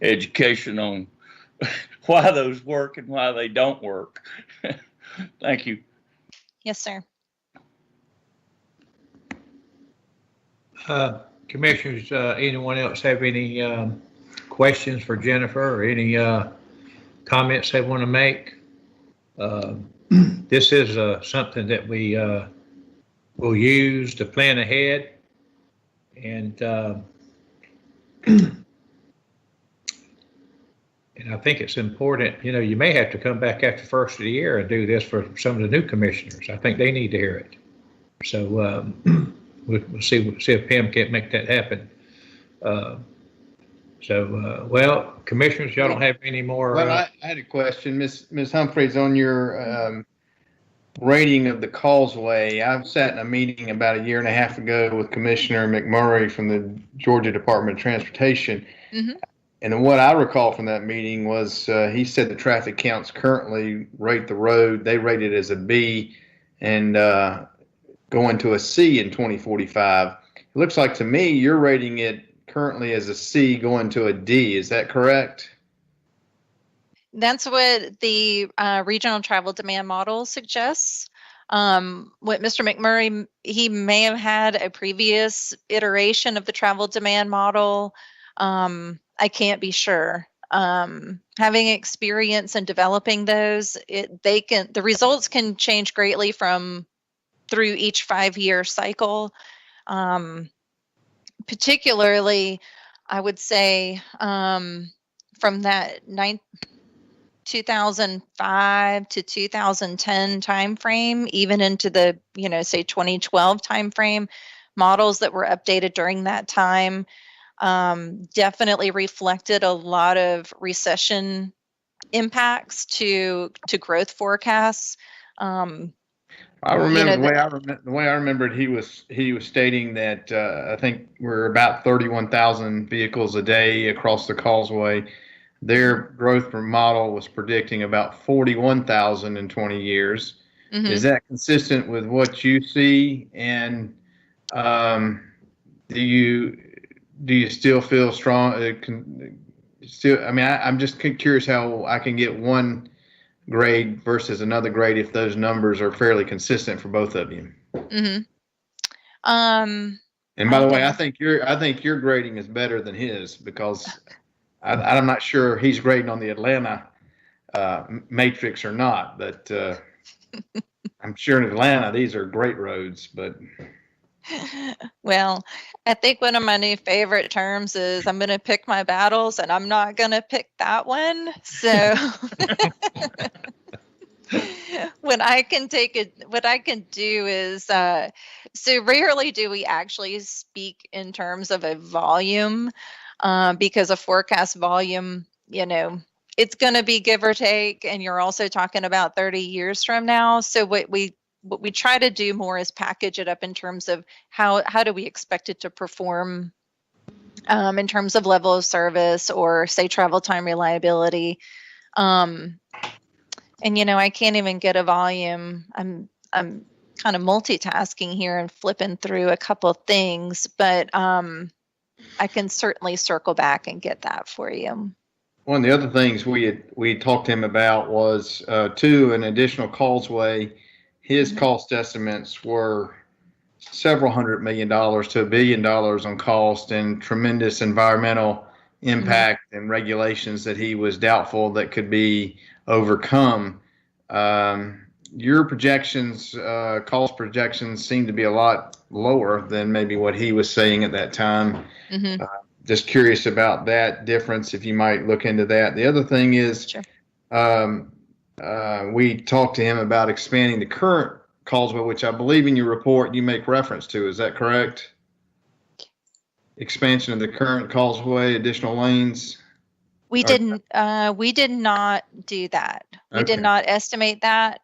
education on why those work and why they don't work. Thank you. Yes, sir. Commissioners, anyone else have any questions for Jennifer or any comments they want to make? This is something that we will use to plan ahead, and I think it's important. You may have to come back after the first of the year and do this for some of the new commissioners. I think they need to hear it. So we'll see if Pam can't make that happen. Well, commissioners, y'all don't have any more. Well, I had a question, Ms. Humphreys, on your rating of the causeway. I've sat in a meeting about a year and a half ago with Commissioner McMurray from the Georgia Department of Transportation. Mm-hmm. And what I recall from that meeting was he said the traffic counts currently rate the road. They rate it as a B and going to a C in 2045. It looks like to me you're rating it currently as a C going to a D. Is that correct? That's what the regional travel demand model suggests. What Mr. McMurray, he may have had a previous iteration of the travel demand model. I can't be sure. Having experience in developing those, the results can change greatly through each 5-year cycle. Particularly, I would say from that 2005 to 2010 timeframe, even into the say 2012 timeframe, models that were updated during that time definitely reflected a lot of recession impacts to growth forecasts. I remember the way I remembered he was stating that I think we're about 31,000 vehicles a day across the causeway. Their growth model was predicting about 41,000 in 20 years. Mm-hmm. Is that consistent with what you see? And do you still feel strong? I'm just curious how I can get one grade versus another grade if those numbers are fairly consistent for both of you. Mm-hmm. And by the way, I think your grading is better than his because I'm not sure he's grading on the Atlanta matrix or not, but I'm sure in Atlanta these are great roads. But well, I think one of my new favorite terms is I'm going to pick my battles, and I'm not going to pick that one. So what I can do is, so rarely do we actually speak in terms of a volume, because a forecast volume, it's going to be give or take, and you're also talking about 30 years from now. So what we try to do more is package it up in terms of how do we expect it to perform in terms of level of service or say travel time reliability. And I can't even get a volume. I'm kind of multitasking here and flipping through a couple of things, but I can certainly circle back and get that for you. One of the other things we talked to him about was an additional causeway. His cost estimates were several $100 million to $1 billion on cost, and tremendous environmental impact and regulations that he was doubtful that could be overcome. Your projections, cost projections, seem to be a lot lower than maybe what he was saying at that time. Just curious about that difference, if you might look into that. The other thing is, Sure. We talked to him about expanding the current causeway, which I believe in your report you make reference to. Is that correct? Expansion of the current causeway, additional lanes? We didn't. We did not do that. We did not estimate that,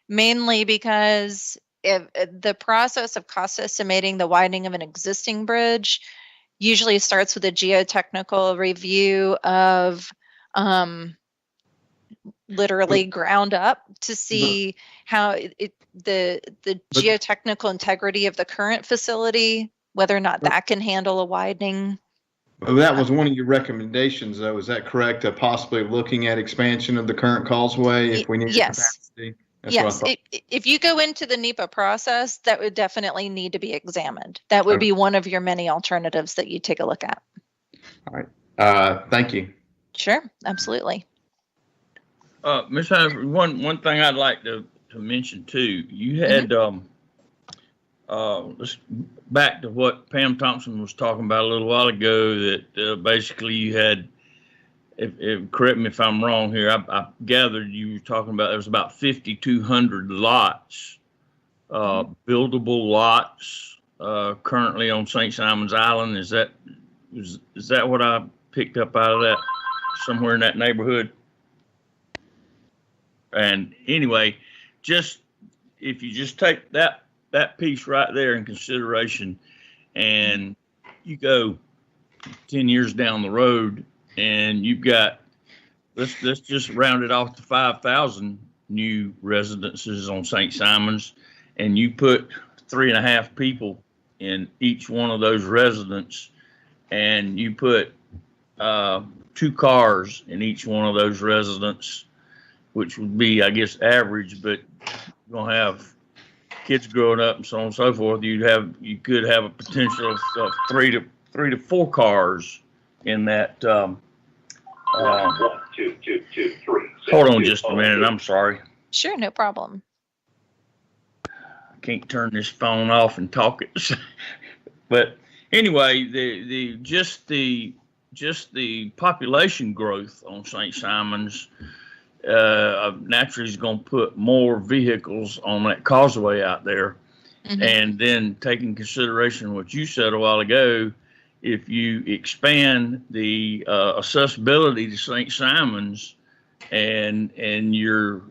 mainly because if the process of cost estimating the widening of an existing bridge usually starts with a geotechnical review of literally ground up to see how the geotechnical integrity of the current facility, whether or not that can handle a widening. Well, that was one of your recommendations, though. Is that correct? Possibly looking at expansion of the current causeway if we need capacity? That's Yes. If you go into the NEPA process, that would definitely need to be examined. That would be one of your many alternatives that you take a look at. All right. Thank you. Sure. Absolutely. Ms. Humphrey, one thing I'd like to mention too, you had, let's back to what Pam Thompson was talking about a little while ago, that basically you had, if correct me if I'm wrong here, I gathered you were talking about there was about 5,200 lots, buildable lots, currently on St. Simon's Island. Is that what I picked up out of that, somewhere in that neighborhood? And anyway, just if you just take that piece right there in consideration, and you go 10 years down the road, and you've got, let's just round it off to 5,000 new residences on St. Simon's, and you put 3.5 people in each one of those residences, and you put 2 cars in each one of those residences, which would be, I guess, average, but you're gonna have kids growing up and so on and so forth. You could have a potential of 3 to 4 cars in that. 1, 2, 2, 2, 3. Hold on just a minute. I'm sorry. Sure, no problem. I can't turn this phone off and talk it. But anyway, just the population growth on St. Simon's naturally is going to put more vehicles on that causeway out there. And then taking consideration what you said a while ago, if you expand the accessibility to St. Simon's and you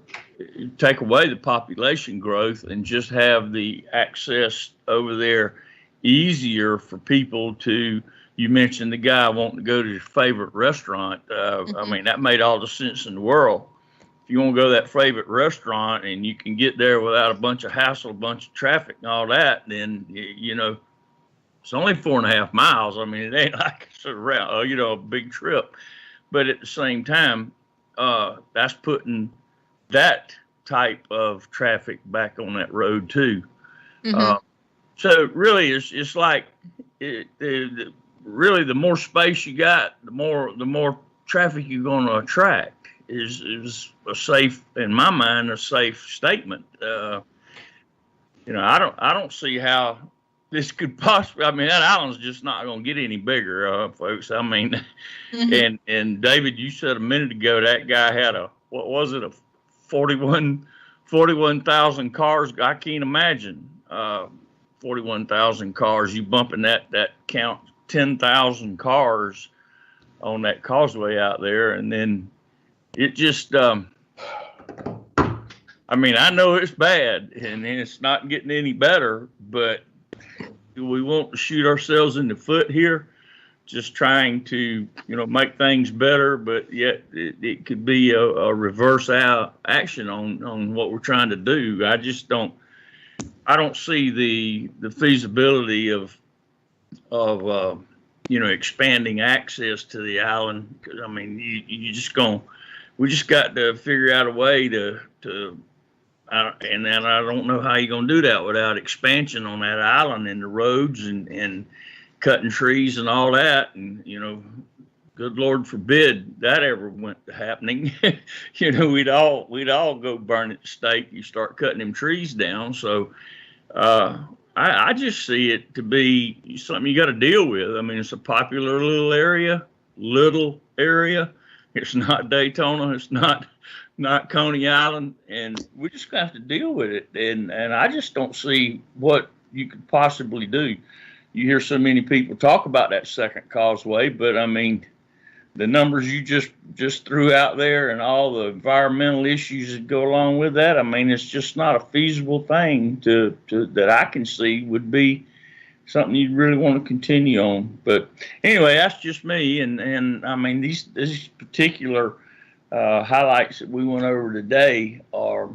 take away the population growth and just have the access over there easier for people to, you mentioned the guy wanting to go to his favorite restaurant. I mean, that made all the sense in the world. If you want to go to that favorite restaurant and you can get there without a bunch of hassle, a bunch of traffic and all that, then, it's only 4.5 miles. I mean, it ain't like it's around, a big trip. But at the same time, that's putting that type of traffic back on that road too. So really, it's like really the more space you got, the more traffic you're going to attract. Is a safe, in my mind, a safe statement. I don't see how this could possibly. I mean, that island's just not going to get any bigger, folks. I mean, and David, you said a minute ago that guy had a 41,000 cars. I can't imagine 41,000 cars. You bumping that count 10,000 cars on that causeway out there, and then it just. I mean, I know it's bad and it's not getting any better, but do we want to shoot ourselves in the foot here just trying to, make things better, but yet it could be a reverse action on what we're trying to do. I don't see the feasibility of expanding access to the island. 'Cause, I mean, we just got to figure out a way to and then I don't know how you're going to do that without expansion on that island and the roads and cutting trees and all that. And, good Lord forbid that ever went to happening. We'd all go burn at the stake. You start cutting them trees down. So, I just see it to be something you got to deal with. I mean, it's a popular little area. It's not Daytona. It's not Coney Island, and we just have to deal with it. And I just don't see what you could possibly do. You hear so many people talk about that second causeway, but I mean, the numbers you just threw out there and all the environmental issues that go along with that, I mean, it's just not a feasible thing to that I can see would be something you'd really want to continue on. But anyway, that's just me. And I mean, these particular highlights that we went over today are,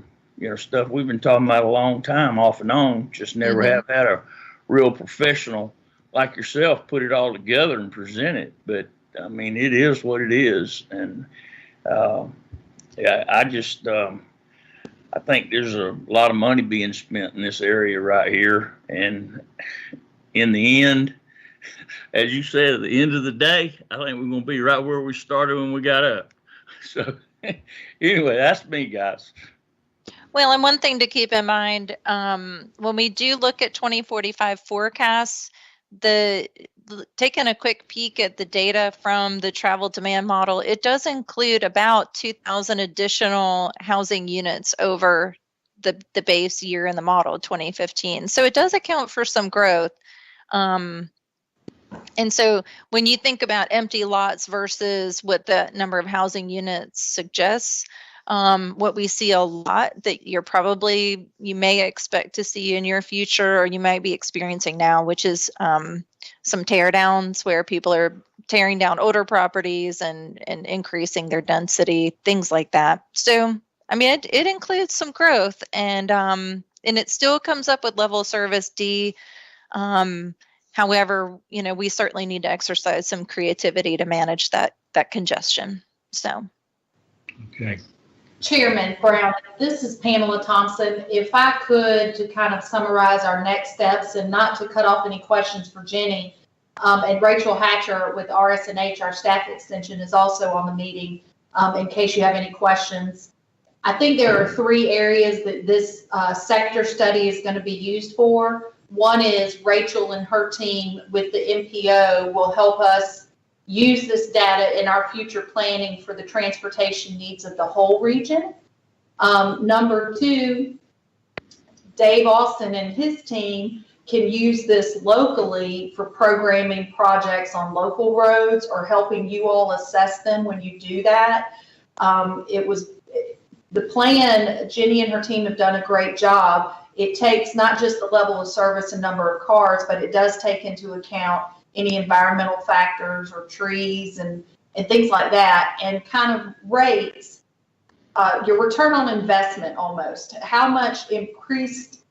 stuff we've been talking about a long time off and on, just never have had a real professional like yourself put it all together and present it. But I mean, it is what it is. And I just, I think there's a lot of money being spent in this area right here. And in the end, as you said, at the end of the day, I think we're going to be right where we started when we got up. So anyway, that's me, guys. Well, and one thing to keep in mind, when we do look at 2045 forecasts, taking a quick peek at the data from the travel demand model, it does include about 2,000 additional housing units over the base year in the model, 2015. So it does account for some growth. And so when you think about empty lots versus what the number of housing units suggests, what we see a lot that you may expect to see in your future, or you might be experiencing now, which is some tear downs where people are tearing down older properties and increasing their density, things like that. So, I mean, it includes some growth, and it still comes up with level of service D. However, we certainly need to exercise some creativity to manage that congestion. So, Okay. Chairman Brown, this is Pamela Thompson. If I could, to kind of summarize our next steps and not to cut off any questions for Jenny, and Rachel Hatcher with RSNH, our staff extension, is also on the meeting in case you have any questions. I think there are 3 areas that this sector study is going to be used for. One is Rachel and her team with the MPO will help us use this data in our future planning for the transportation needs of the whole region. Number 2, Dave Austin and his team can use this locally for programming projects on local roads or helping you all assess them when you do that. The plan, Jenny and her team have done a great job. It takes not just the level of service and number of cars, but it does take into account any environmental factors or trees and things like that, and kind of rates your return on investment almost. How much increased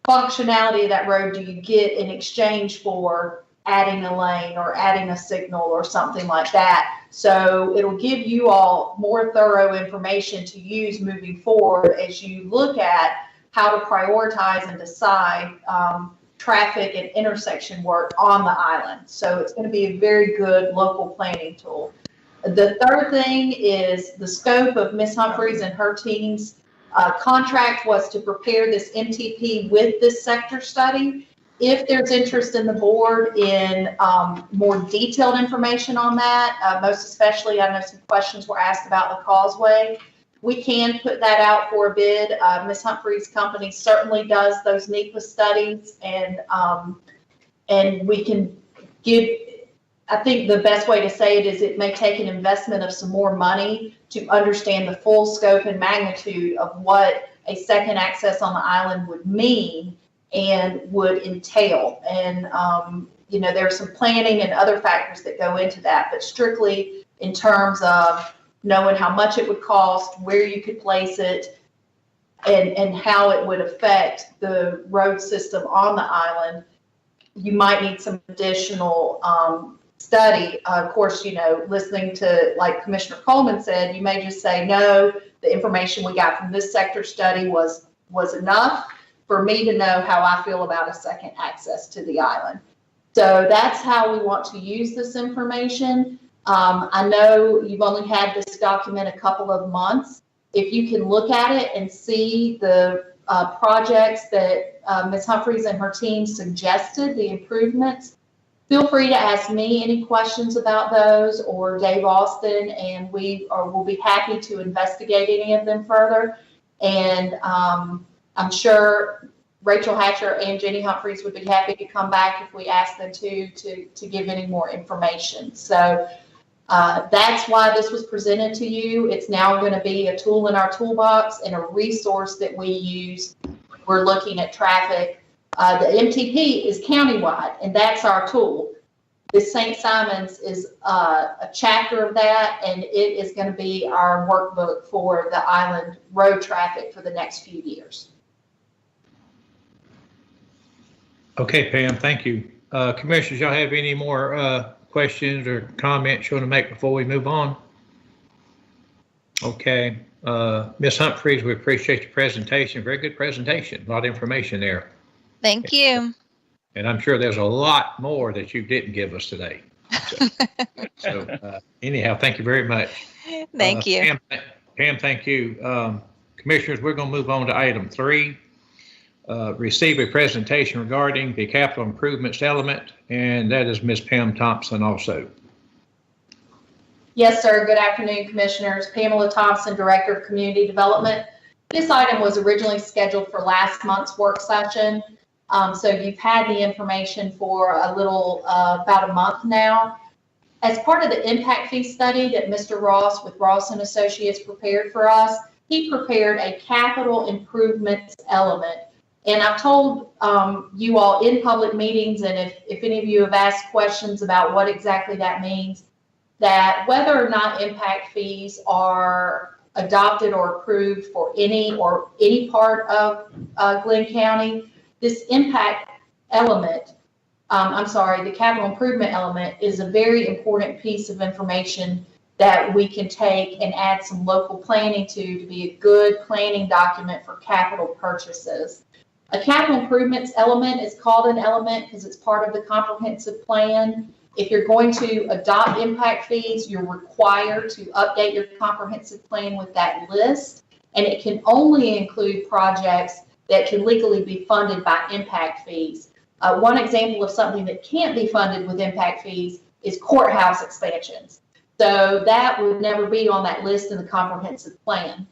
functionality of that road do you get in exchange for adding a lane or adding a signal or something like that? So it'll give you all more thorough information to use moving forward as you look at how to prioritize and decide traffic and intersection work on the island. So it's going to be a very good local planning tool. The third thing is the scope of Ms. Humphreys and her team's contract was to prepare this MTP with this sector study. If there's interest in the board in more detailed information on that, most especially, I know some questions were asked about the causeway. We can put that out for a bid. Ms. Humphrey's company certainly does those NEPA studies, and we can give, I think the best way to say it is it may take an investment of some more money to understand the full scope and magnitude of what a second access on the island would mean and would entail. And there's some planning and other factors that go into that, but strictly in terms of knowing how much it would cost, where you could place it, and how it would affect the road system on the island, you might need some additional study. Of course, listening to, like Commissioner Coleman said, you may just say, no, the information we got from this sector study was enough for me to know how I feel about a second access to the island. So that's how we want to use this information. I know you've only had this document a couple of months. If you can look at it and see the projects that Ms. Humphreys and her team suggested, the improvements, feel free to ask me any questions about those, or Dave Austin, and we'll be happy to investigate any of them further. And I'm sure Rachel Hatcher and Jenny Humphreys would be happy to come back if we ask them to give any more information. So that's why this was presented to you. It's now going to be a tool in our toolbox and a resource that we use when we're looking at traffic. The MTP is countywide, and that's our tool. This St. Simon's is a chapter of that, and it is going to be our workbook for the island road traffic for the next few years. Okay, Pam, thank you. Commissioners, y'all have any more questions or comments you want to make before we move on? Okay, Ms. Humphreys, we appreciate your presentation. Very good presentation. A lot of information there. Thank you. And I'm sure there's a lot more that you didn't give us today. So anyhow, thank you very much. Thank you. Pam, thank you. Commissioners, we're going to move on to item 3. Receive a presentation regarding the capital improvements element, and that is Ms. Pam Thompson also. Yes, sir. Good afternoon, Commissioners. Pamela Thompson, Director of Community Development. This item was originally scheduled for last month's work session. So you've had the information for a little, about a month now. As part of the impact fee study that Mr. Ross with Ross and Associates prepared for us, he prepared a capital improvements element. And I've told you all in public meetings, and if any of you have asked questions about what exactly that means, that whether or not impact fees are adopted or approved for any part of Glynn County, this impact element, the capital improvement element, is a very important piece of information that we can take and add some local planning to be a good planning document for capital purchases. A capital improvements element is called an element because it's part of the comprehensive plan. If you're going to adopt impact fees, you're required to update your comprehensive plan with that list, and it can only include projects that can legally be funded by impact fees. One example of something that can't be funded with impact fees is courthouse expansions. So that would never be on that list in the comprehensive plan.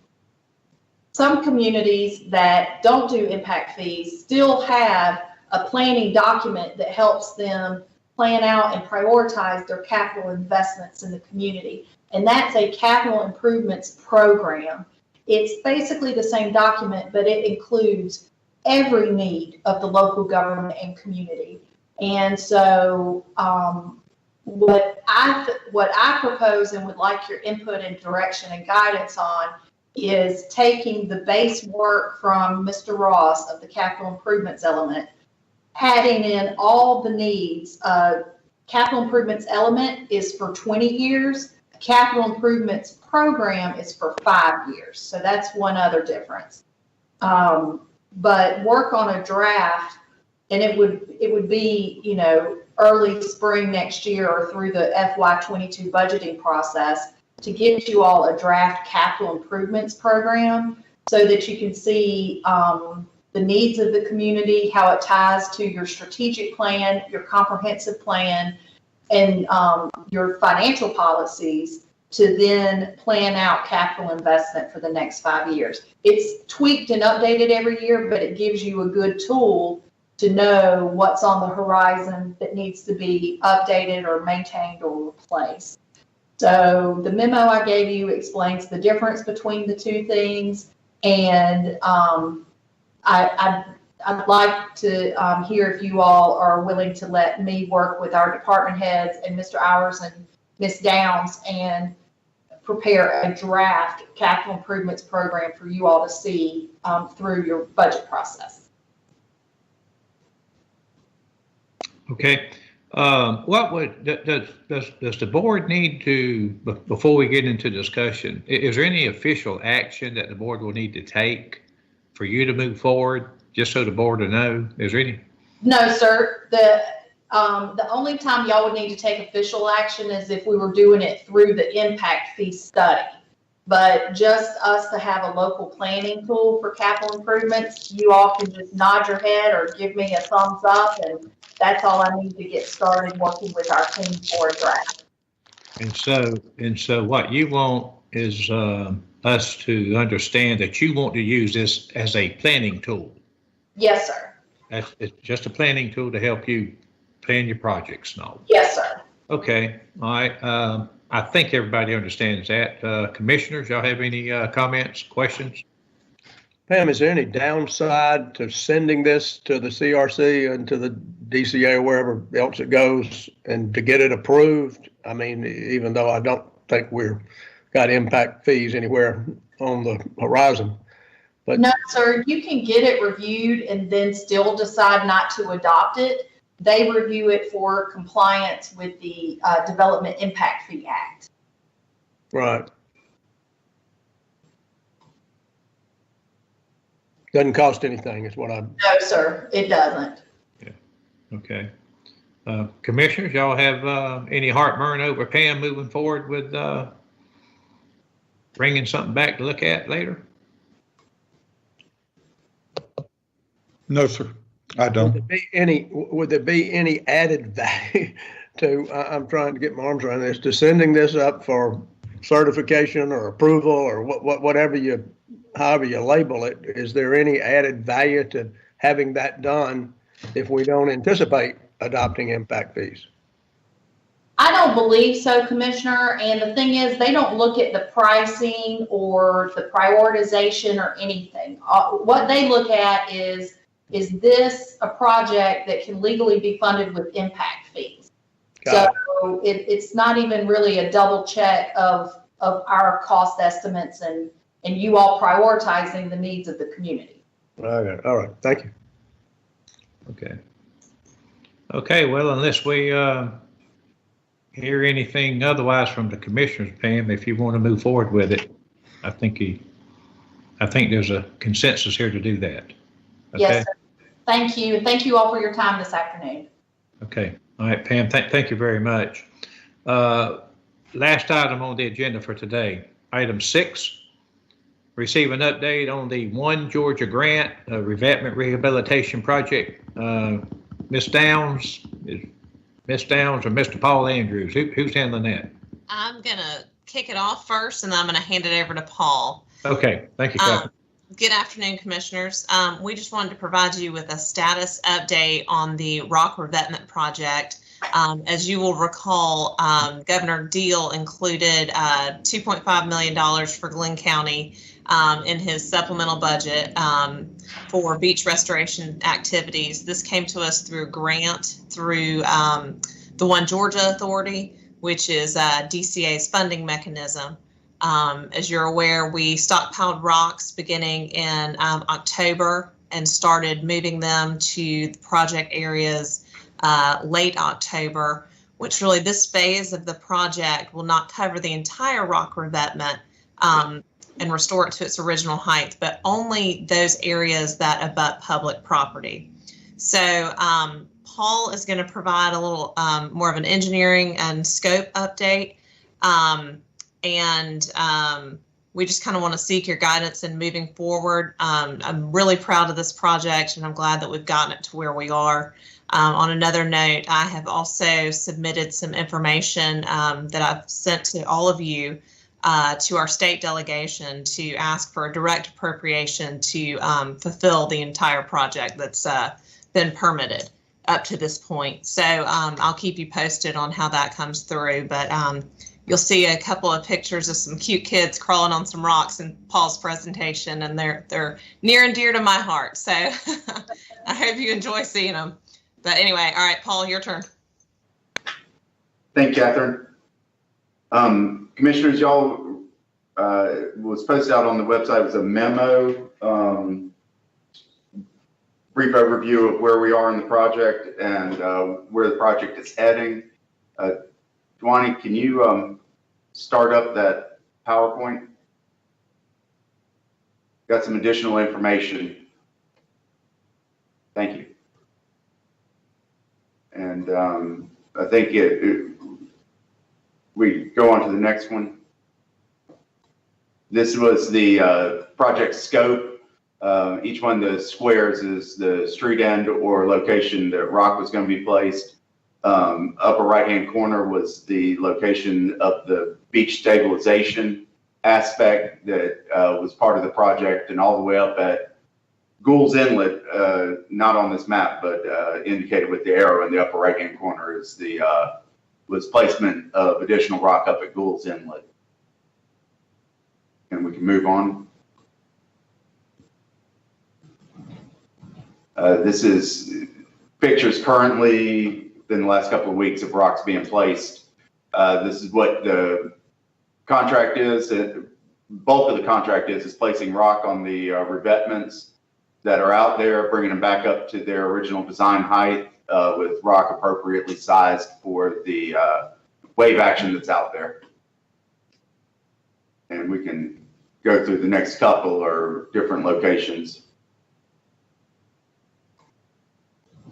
Some communities that don't do impact fees still have a planning document that helps them plan out and prioritize their capital investments in the community. And that's a capital improvements program. It's basically the same document, but it includes every need of the local government and community. And so what I propose and would like your input and direction and guidance on is taking the base work from Mr. Ross of the capital improvements element, adding in all the needs. Capital improvements element is for 20 years. A capital improvements program is for 5 years. So that's one other difference. But work on a draft, and it would be, early spring next year or through the FY22 budgeting process to get you all a draft capital improvements program so that you can see the needs of the community, how it ties to your strategic plan, your comprehensive plan, and your financial policies to then plan out capital investment for the next 5 years. It's tweaked and updated every year, but it gives you a good tool to know what's on the horizon that needs to be updated or maintained or replaced. So the memo I gave you explains the difference between the two things, and I I'd like to hear if you all are willing to let me work with our department heads and Mr. Hours and Ms. Downs and prepare a draft capital improvements program for you all to see through your budget process. Okay. What would, does the board need to, before we get into discussion, is there any official action that the board will need to take for you to move forward, just so the board will know? Is there any? No, sir. The only time y'all would need to take official action is if we were doing it through the impact fee study. But just us to have a local planning tool for capital improvements, you all can just nod your head or give me a thumbs up, and that's all I need to get started working with our team for a draft. And so what you want is us to understand that you want to use this as a planning tool. Yes, sir. It's just a planning tool to help you plan your projects and all. Yes, sir. Okay, all right. I think everybody understands that. Commissioners, y'all have any comments, questions? Pam, is there any downside to sending this to the CRC and to the DCA or wherever else it goes and to get it approved? I mean, even though I don't think we've got impact fees anywhere on the horizon. But no, sir, you can get it reviewed and then still decide not to adopt it. They review it for compliance with the Development Impact Fee Act. Right. Doesn't cost anything is what I'm. No, sir, it doesn't. Yeah. Okay. Commissioners, y'all have any heartburn over Pam moving forward with bringing something back to look at later? No, sir, I don't. Would there be any added value to, I'm trying to get my arms around this, to sending this up for certification or approval or whatever however you label it? Is there any added value to having that done if we don't anticipate adopting impact fees? I don't believe so, Commissioner. And the thing is, they don't look at the pricing or the prioritization or anything. What they look at is this a project that can legally be funded with impact fees? So it's not even really a double check of our cost estimates and you all prioritizing the needs of the community. Okay. All right. Thank you. Okay. Okay. Well, unless we hear anything otherwise from the commissioners, Pam, if you want to move forward with it, I think there's a consensus here to do that. Okay? Yes, sir. Thank you. And thank you all for your time this afternoon. Okay. All right, Pam, thank you very much. Last item on the agenda for today, item 6, receive an update on the One Georgia Grant revetment rehabilitation project. Ms. Downs or Mr. Paul Andrews, who's handling that? I'm gonna kick it off first, and then I'm gonna hand it over to Paul. Okay, thank you, Captain. Good afternoon, Commissioners. We just wanted to provide you with a status update on the rock revetment project. As you will recall, Governor Deal included $2.5 million for Glynn County in his supplemental budget for beach restoration activities. This came to us through a grant through the One Georgia Authority, which is DCA's funding mechanism. As you're aware, we stockpiled rocks beginning in October and started moving them to the project areas late October, which really this phase of the project will not cover the entire rock revetment and restore it to its original height, but only those areas that abut public property. So Paul is going to provide a little more of an engineering and scope update. We just kind of want to seek your guidance in moving forward. I'm really proud of this project, and I'm glad that we've gotten it to where we are. On another note, I have also submitted some information that I've sent to all of you to our state delegation to ask for a direct appropriation to fulfill the entire project that's been permitted up to this point. So I'll keep you posted on how that comes through. But you'll see a couple of pictures of some cute kids crawling on some rocks in Paul's presentation, and they're near and dear to my heart. So I hope you enjoy seeing them. But anyway, all right, Paul, your turn. Thank you, Catherine. Commissioners, y'all, was posted out on the website was a memo, brief overview of where we are in the project and where the project is heading. Dwani, can you start up that PowerPoint? Got some additional information. Thank you. And I think we go on to the next one. This was the project scope. Each one of the squares is the street end or location that rock was going to be placed. Upper right-hand corner was the location of the beach stabilization aspect that was part of the project, and all the way up at Gould's Inlet, not on this map, but indicated with the arrow in the upper right-hand corner is the was placement of additional rock up at Gould's Inlet. And we can move on. This is pictures currently in the last couple of weeks of rocks being placed. This is what the contract is. The bulk of the contract is placing rock on the revetments that are out there, bringing them back up to their original design height with rock appropriately sized for the wave action that's out there. And we can go through the next couple or different locations.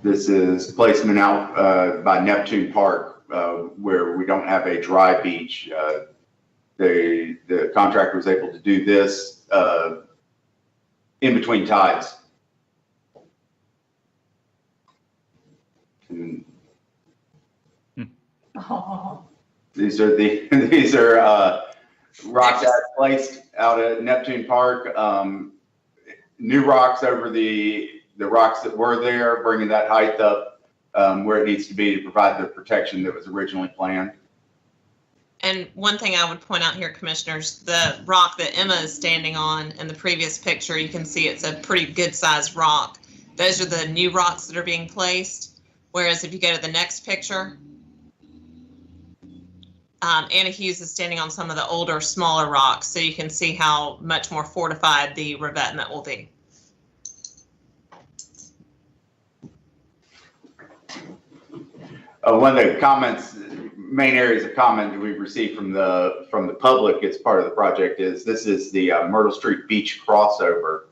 This is placement out by Neptune Park, where we don't have a dry beach. The contractor was able to do this in between tides. And these are rocks that are placed out at Neptune Park. New rocks over the rocks that were there, bringing that height up where it needs to be to provide the protection that was originally planned. And one thing I would point out here, commissioners, the rock that Emma is standing on in the previous picture, you can see it's a pretty good sized rock. Those are the new rocks that are being placed. Whereas if you go to the next picture, Anna Hughes is standing on some of the older, smaller rocks. So you can see how much more fortified the revetment will be. One of the comments, main areas of comment we've received from the public as part of the project is this is the Myrtle Street Beach crossover.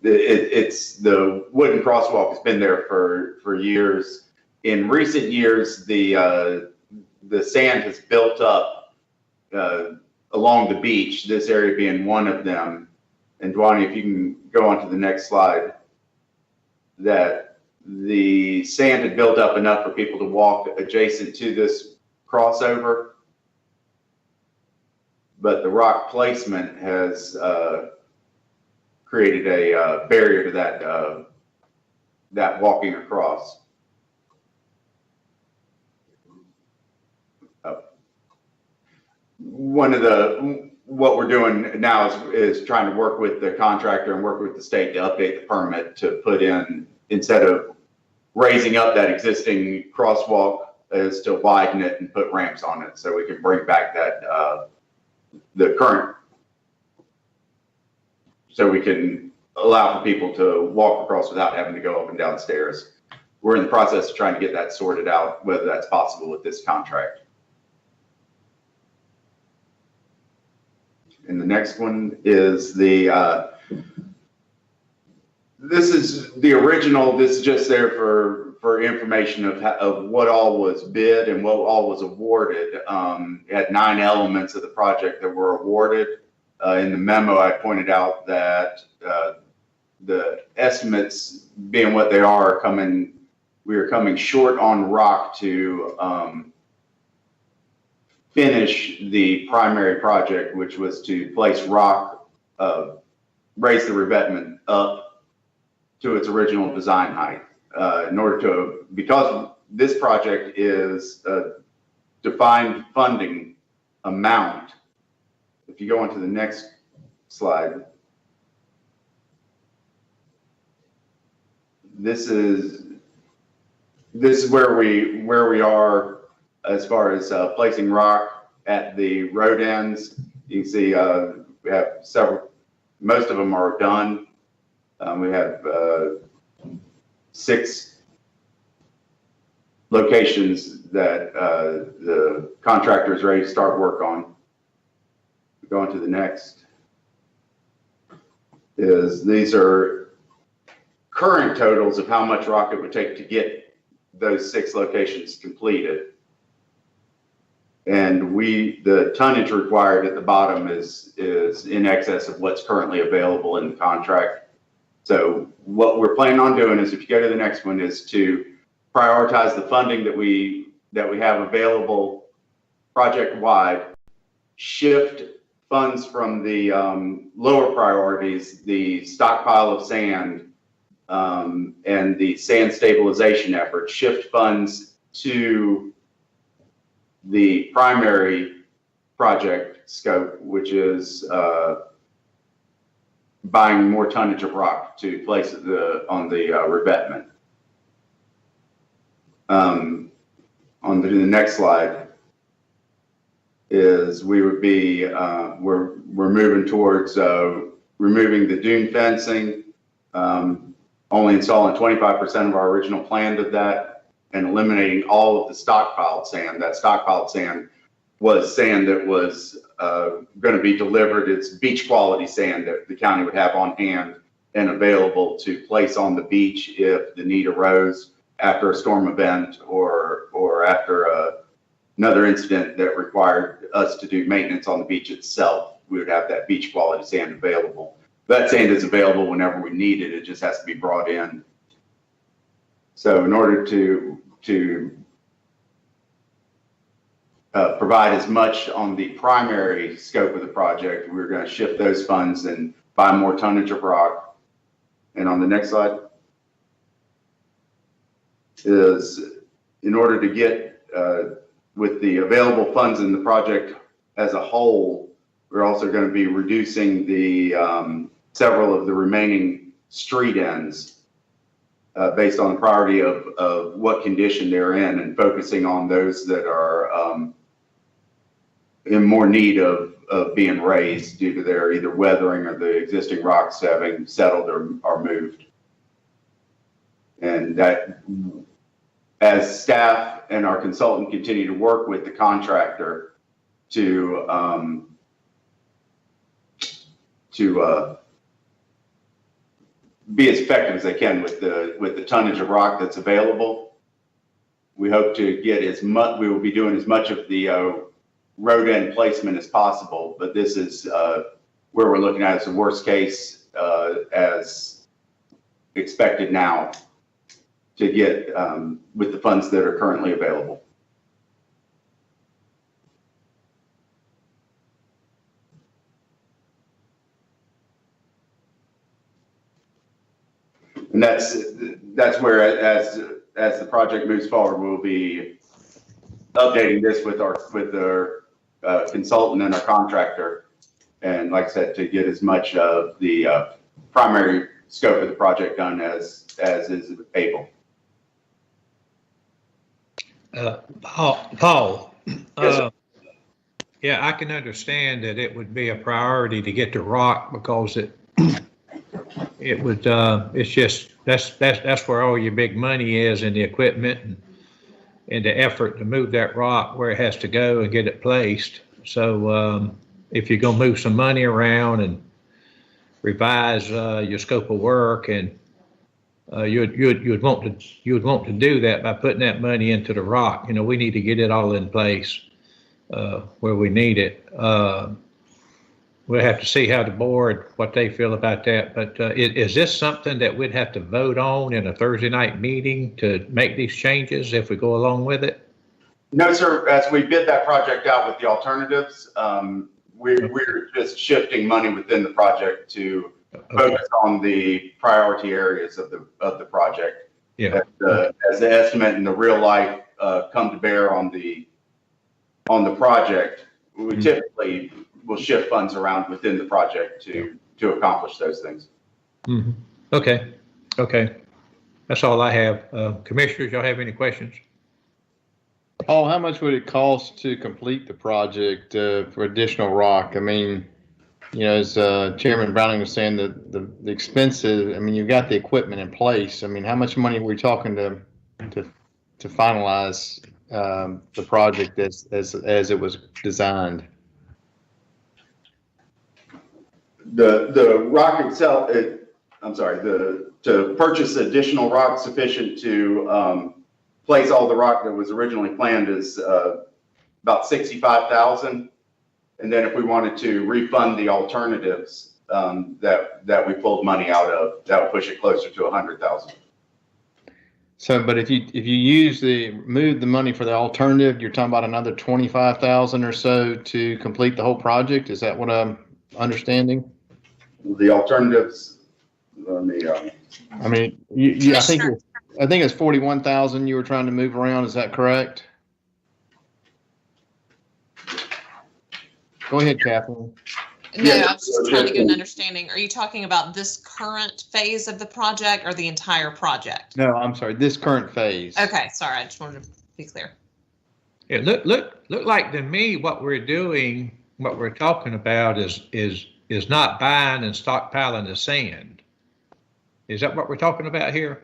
It's the wooden crosswalk has been there for years. In recent years, the sand has built up along the beach. This area being one of them. And Dwani, if you can go on to the next slide, that the sand had built up enough for people to walk adjacent to this crossover, but the rock placement has created a barrier to that walking across. What we're doing now is trying to work with the contractor and work with the state to update the permit to put in, instead of raising up that existing crosswalk, is to widen it and put ramps on it so we can bring back that the current, so we can allow for people to walk across without having to go up and down stairs. We're in the process of trying to get that sorted out, whether that's possible with this contract. And the next one is this is the original. This is just there for information of what all was bid and what all was awarded. It had 9 elements of the project that were awarded. In the memo, I pointed out that the estimates being what they are we are coming short on rock to finish the primary project, which was to place rock, raise the revetment up to its original design height. In order to, because this project is defined funding amount. If you go on to the next slide, this is where we are as far as placing rock at the road ends. You can see we have several. Most of them are done. We have 6 locations that the contractor is ready to start work on. Going to the next these are current totals of how much rock it would take to get those 6 locations completed. And the tonnage required at the bottom is in excess of what's currently available in the contract. So what we're planning on doing is, if you go to the next one, is to prioritize the funding that we have available project wide, shift funds from the lower priorities, the stockpile of sand and the sand stabilization effort, shift funds to the primary project scope, which is buying more tonnage of rock to place on the revetment. On the next slide is we would be we're moving towards removing the dune fencing, only installing 25% of our original plan of that, and eliminating all of the stockpiled sand. That stockpiled sand was sand that was going to be delivered. It's beach quality sand that the county would have on hand and available to place on the beach if the need arose after a storm event or after another incident that required us to do maintenance on the beach itself. We would have that beach quality sand available. That sand is available whenever we need it. It just has to be brought in. So in order to provide as much on the primary scope of the project, we're going to shift those funds and buy more tonnage of rock. And on the next slide is, in order to get with the available funds in the project as a whole, we're also going to be reducing the several of the remaining street ends based on the priority of what condition they're in, and focusing on those that are in more need of being raised due to their either weathering or the existing rocks having settled or moved. And that, as staff and our consultant continue to work with the contractor to be as effective as they can with the tonnage of rock that's available, we hope to get as much. We will be doing as much of the road end placement as possible, but this is where we're looking at as the worst case as expected now to get with the funds that are currently available. And that's where, as the project moves forward, we'll be updating this with our consultant and our contractor, and like I said, to get as much of the primary scope of the project done as is able. Paul, Yes, yeah, I can understand that it would be a priority to get the rock because it would it's just that's where all your big money is, in the equipment and the effort to move that rock where it has to go and get it placed. So if you're gonna move some money around and revise your scope of work, and you'd want to do that by putting that money into the rock. You know, we need to get it all in place where we need it. We'll have to see how the board, what they feel about that. But is this something that we'd have to vote on in a Thursday night meeting to make these changes if we go along with it? No, sir. As we bid that project out with the alternatives, we're just shifting money within the project to focus on the priority areas of the project. Yeah. As the estimate and the real life come to bear on the on the project, we typically will shift funds around within the project to accomplish those things. Mm-hmm. Okay. That's all I have. Commissioners, y'all have any questions? Paul, how much would it cost to complete the project for additional rock? I mean, as Chairman Browning was saying, the expenses, I mean, you've got the equipment in place. I mean, how much money are we talking to finalize the project as it was designed? The rock itself, to purchase additional rock sufficient to place all the rock that was originally planned is about $65,000. And then if we wanted to refund the alternatives that we pulled money out of, that would push it closer to $100,000. So, but if you move the money for the alternative, you're talking about another $25,000 or so to complete the whole project. Is that what I'm understanding? The alternatives, let me. I mean, I think it's 41,000 you were trying to move around. Is that correct? Go ahead, Catherine. No, I was just trying to get an understanding. Are you talking about this current phase of the project or the entire project? No, I'm sorry, this current phase. Okay, sorry, I just wanted to be clear. Yeah, look like to me what we're doing, what we're talking about is not buying and stockpiling the sand. Is that what we're talking about here?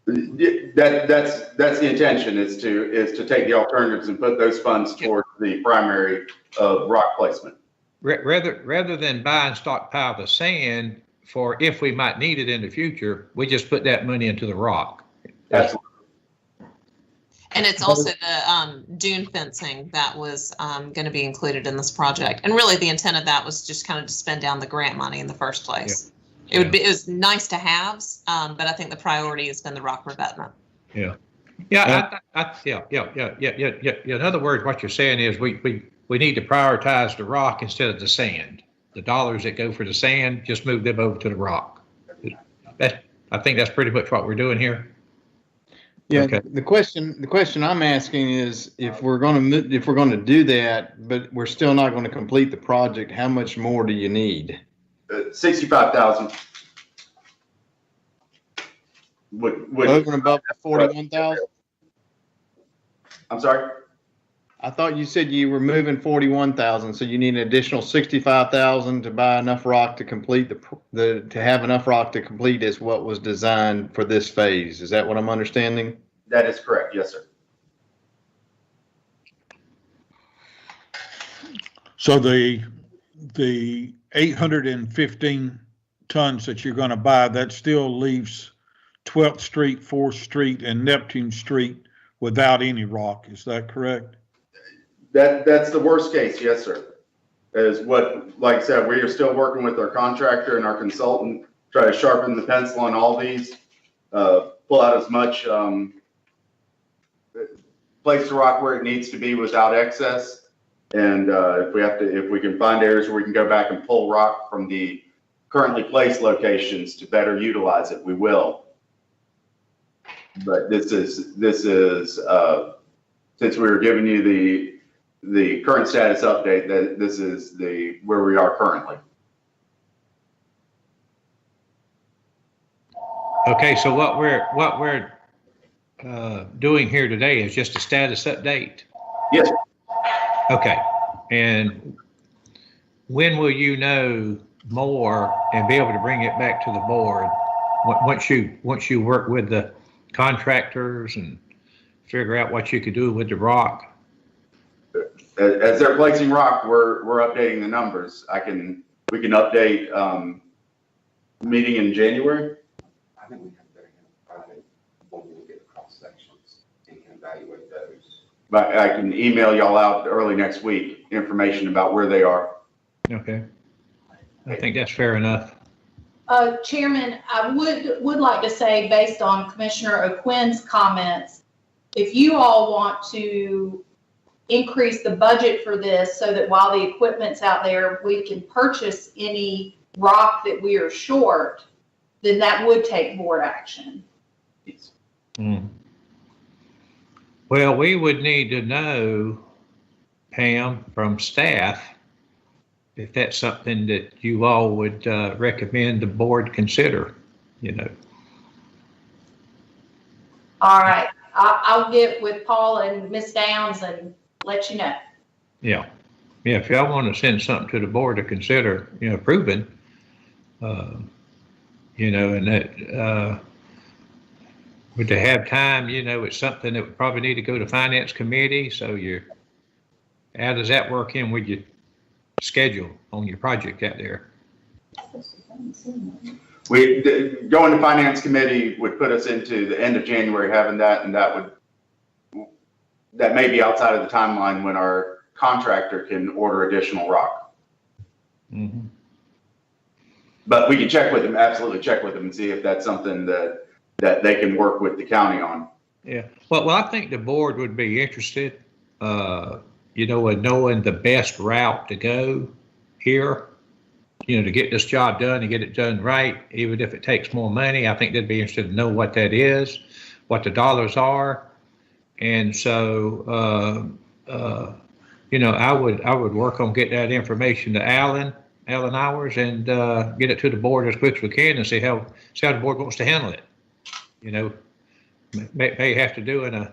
That's the intention, is to take the alternatives and put those funds towards the primary rock placement. Rather than buy and stockpile the sand for if we might need it in the future, we just put that money into the rock. Absolutely. And it's also the dune fencing that was going to be included in this project. And really the intent of that was just kind of to spend down the grant money in the first place. Yeah. It was nice to have, but I think the priority has been the rock revetment. Yeah. In other words, what you're saying is we need to prioritize the rock instead of the sand. The dollars that go for the sand, just move them over to the rock. I think that's pretty much what we're doing here. Yeah. Okay. The question I'm asking is, if we're going to do that, but we're still not going to complete the project, how much more do you need? 65,000. Would over and above the 41,000? I'm sorry? I thought you said you were moving 41,000, so you need an additional 65,000 to buy enough rock to complete to have enough rock to complete as what was designed for this phase. Is that what I'm understanding? That is correct. Yes, sir. So the 815 tons that you're going to buy, that still leaves 12th Street, 4th Street, and Neptune Street without any rock. Is that correct? That's the worst case. Yes, sir. Like I said, we are still working with our contractor and our consultant, try to sharpen the pencil on all these, pull out as much, place the rock where it needs to be without excess. And if we can find areas where we can go back and pull rock from the currently placed locations to better utilize it, we will. But this is since we were giving you the current status update, that this is where we are currently. Okay, so what we're doing here today is just a status update. Yes. Okay, and when will you know more and be able to bring it back to the board? Once you work with the contractors and figure out what you could do with the rock? As they're placing rock, we're updating the numbers. We can update meeting in January. I think we have to project when we get cross sections and can evaluate those. But I can email y'all out early next week information about where they are. Okay, I think that's fair enough. Chairman, I would like to say, based on Commissioner O'Quinn's comments, if you all want to increase the budget for this so that while the equipment's out there, we can purchase any rock that we are short, then that would take board action. Mm. Well, we would need to know Pam, from staff, if that's something that you all would recommend the board consider, you know. All right, I'll get with Paul and Miss Downs and let you know. Yeah. Yeah, if y'all want to send something to the board to consider, you know, approving, you know, and that, would they have time, you know, it's something that would probably need to go to finance committee. So how does that work in with your schedule on your project out there? Going to finance committee would put us into the end of January having that, and that may be outside of the timeline when our contractor can order additional rock. Mm-hmm. But we can check with them, absolutely check with them and see if that's something that they can work with the county on. Yeah, well, I think the board would be interested, you know, in knowing the best route to go here, you know, to get this job done and get it done right, even if it takes more money. I think they'd be interested to know what that is, what the dollars are. And so, you know, I would work on getting that information to Alan Hours, and get it to the board as quick as we can and see how the board wants to handle it. You know, may have to do in a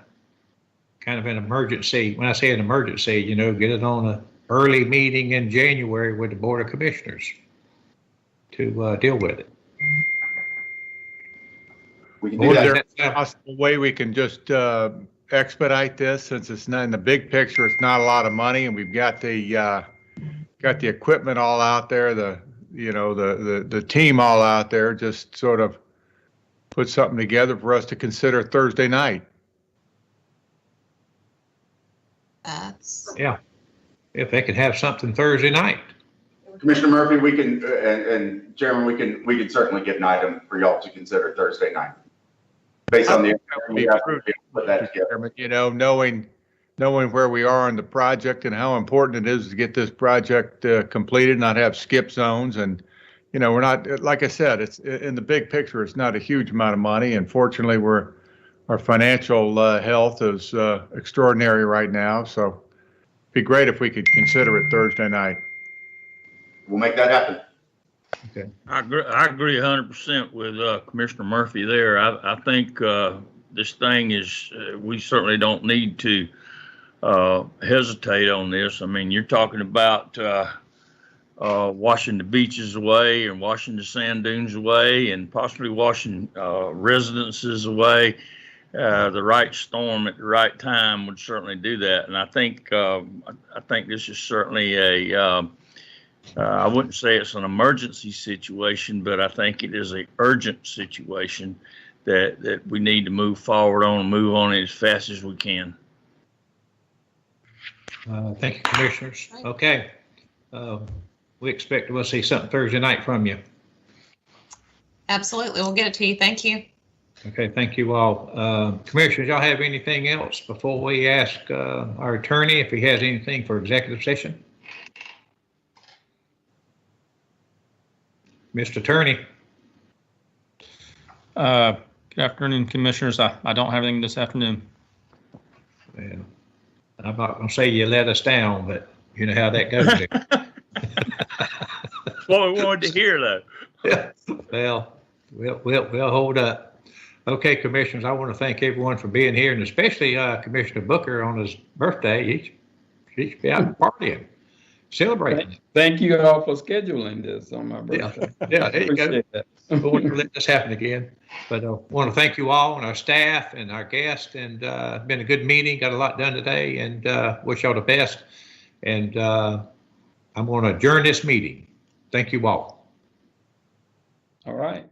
kind of an emergency. When I say an emergency, you know, get it on an early meeting in January with the Board of Commissioners to deal with it. We can do that. Is there a possible way we can just expedite this, since it's not in the big picture, it's not a lot of money, and we've got the equipment all out there, the team all out there, just sort of put something together for us to consider Thursday night. Yeah, if they could have something Thursday night. Commissioner Murphy, we can, and Chairman, we can certainly get an item for y'all to consider Thursday night. Based on the, put that together. You know, knowing where we are in the project and how important it is to get this project completed, not have skip zones. And, you know, we're not, like I said, it's in the big picture, it's not a huge amount of money. And fortunately, our financial health is extraordinary right now. So it'd be great if we could consider it Thursday night. We'll make that happen. Okay. I agree 100% with Commissioner Murphy there. I think this thing is, we certainly don't need to hesitate on this. I mean, you're talking about washing the beaches away and washing the sand dunes away and possibly washing residences away. The right storm at the right time would certainly do that. And I think this is certainly I wouldn't say it's an emergency situation, but I think it is an urgent situation that we need to move forward on and move on as fast as we can. Thank you, Commissioners. Okay. We expect we'll see something Thursday night from you. Absolutely. We'll get it to you. Thank you. Okay, thank you all. Commissioners, y'all have anything else before we ask our attorney if he has anything for executive session? Mr. Attorney. Good afternoon, Commissioners. I don't have anything this afternoon. Well, I'm not going to say you let us down, but you know how that goes. That's what we wanted to hear, though. Well, we'll hold up. Okay, Commissioners, I want to thank everyone for being here, and especially Commissioner Booker on his birthday. He should be out partying, celebrating. Thank you all for scheduling this on my birthday. Yeah, there you go. We won't let this happen again. But I want to thank you all and our staff and our guests, and been a good meeting. Got a lot done today, and wish y'all the best. And I'm going to adjourn this meeting. Thank you all. All right.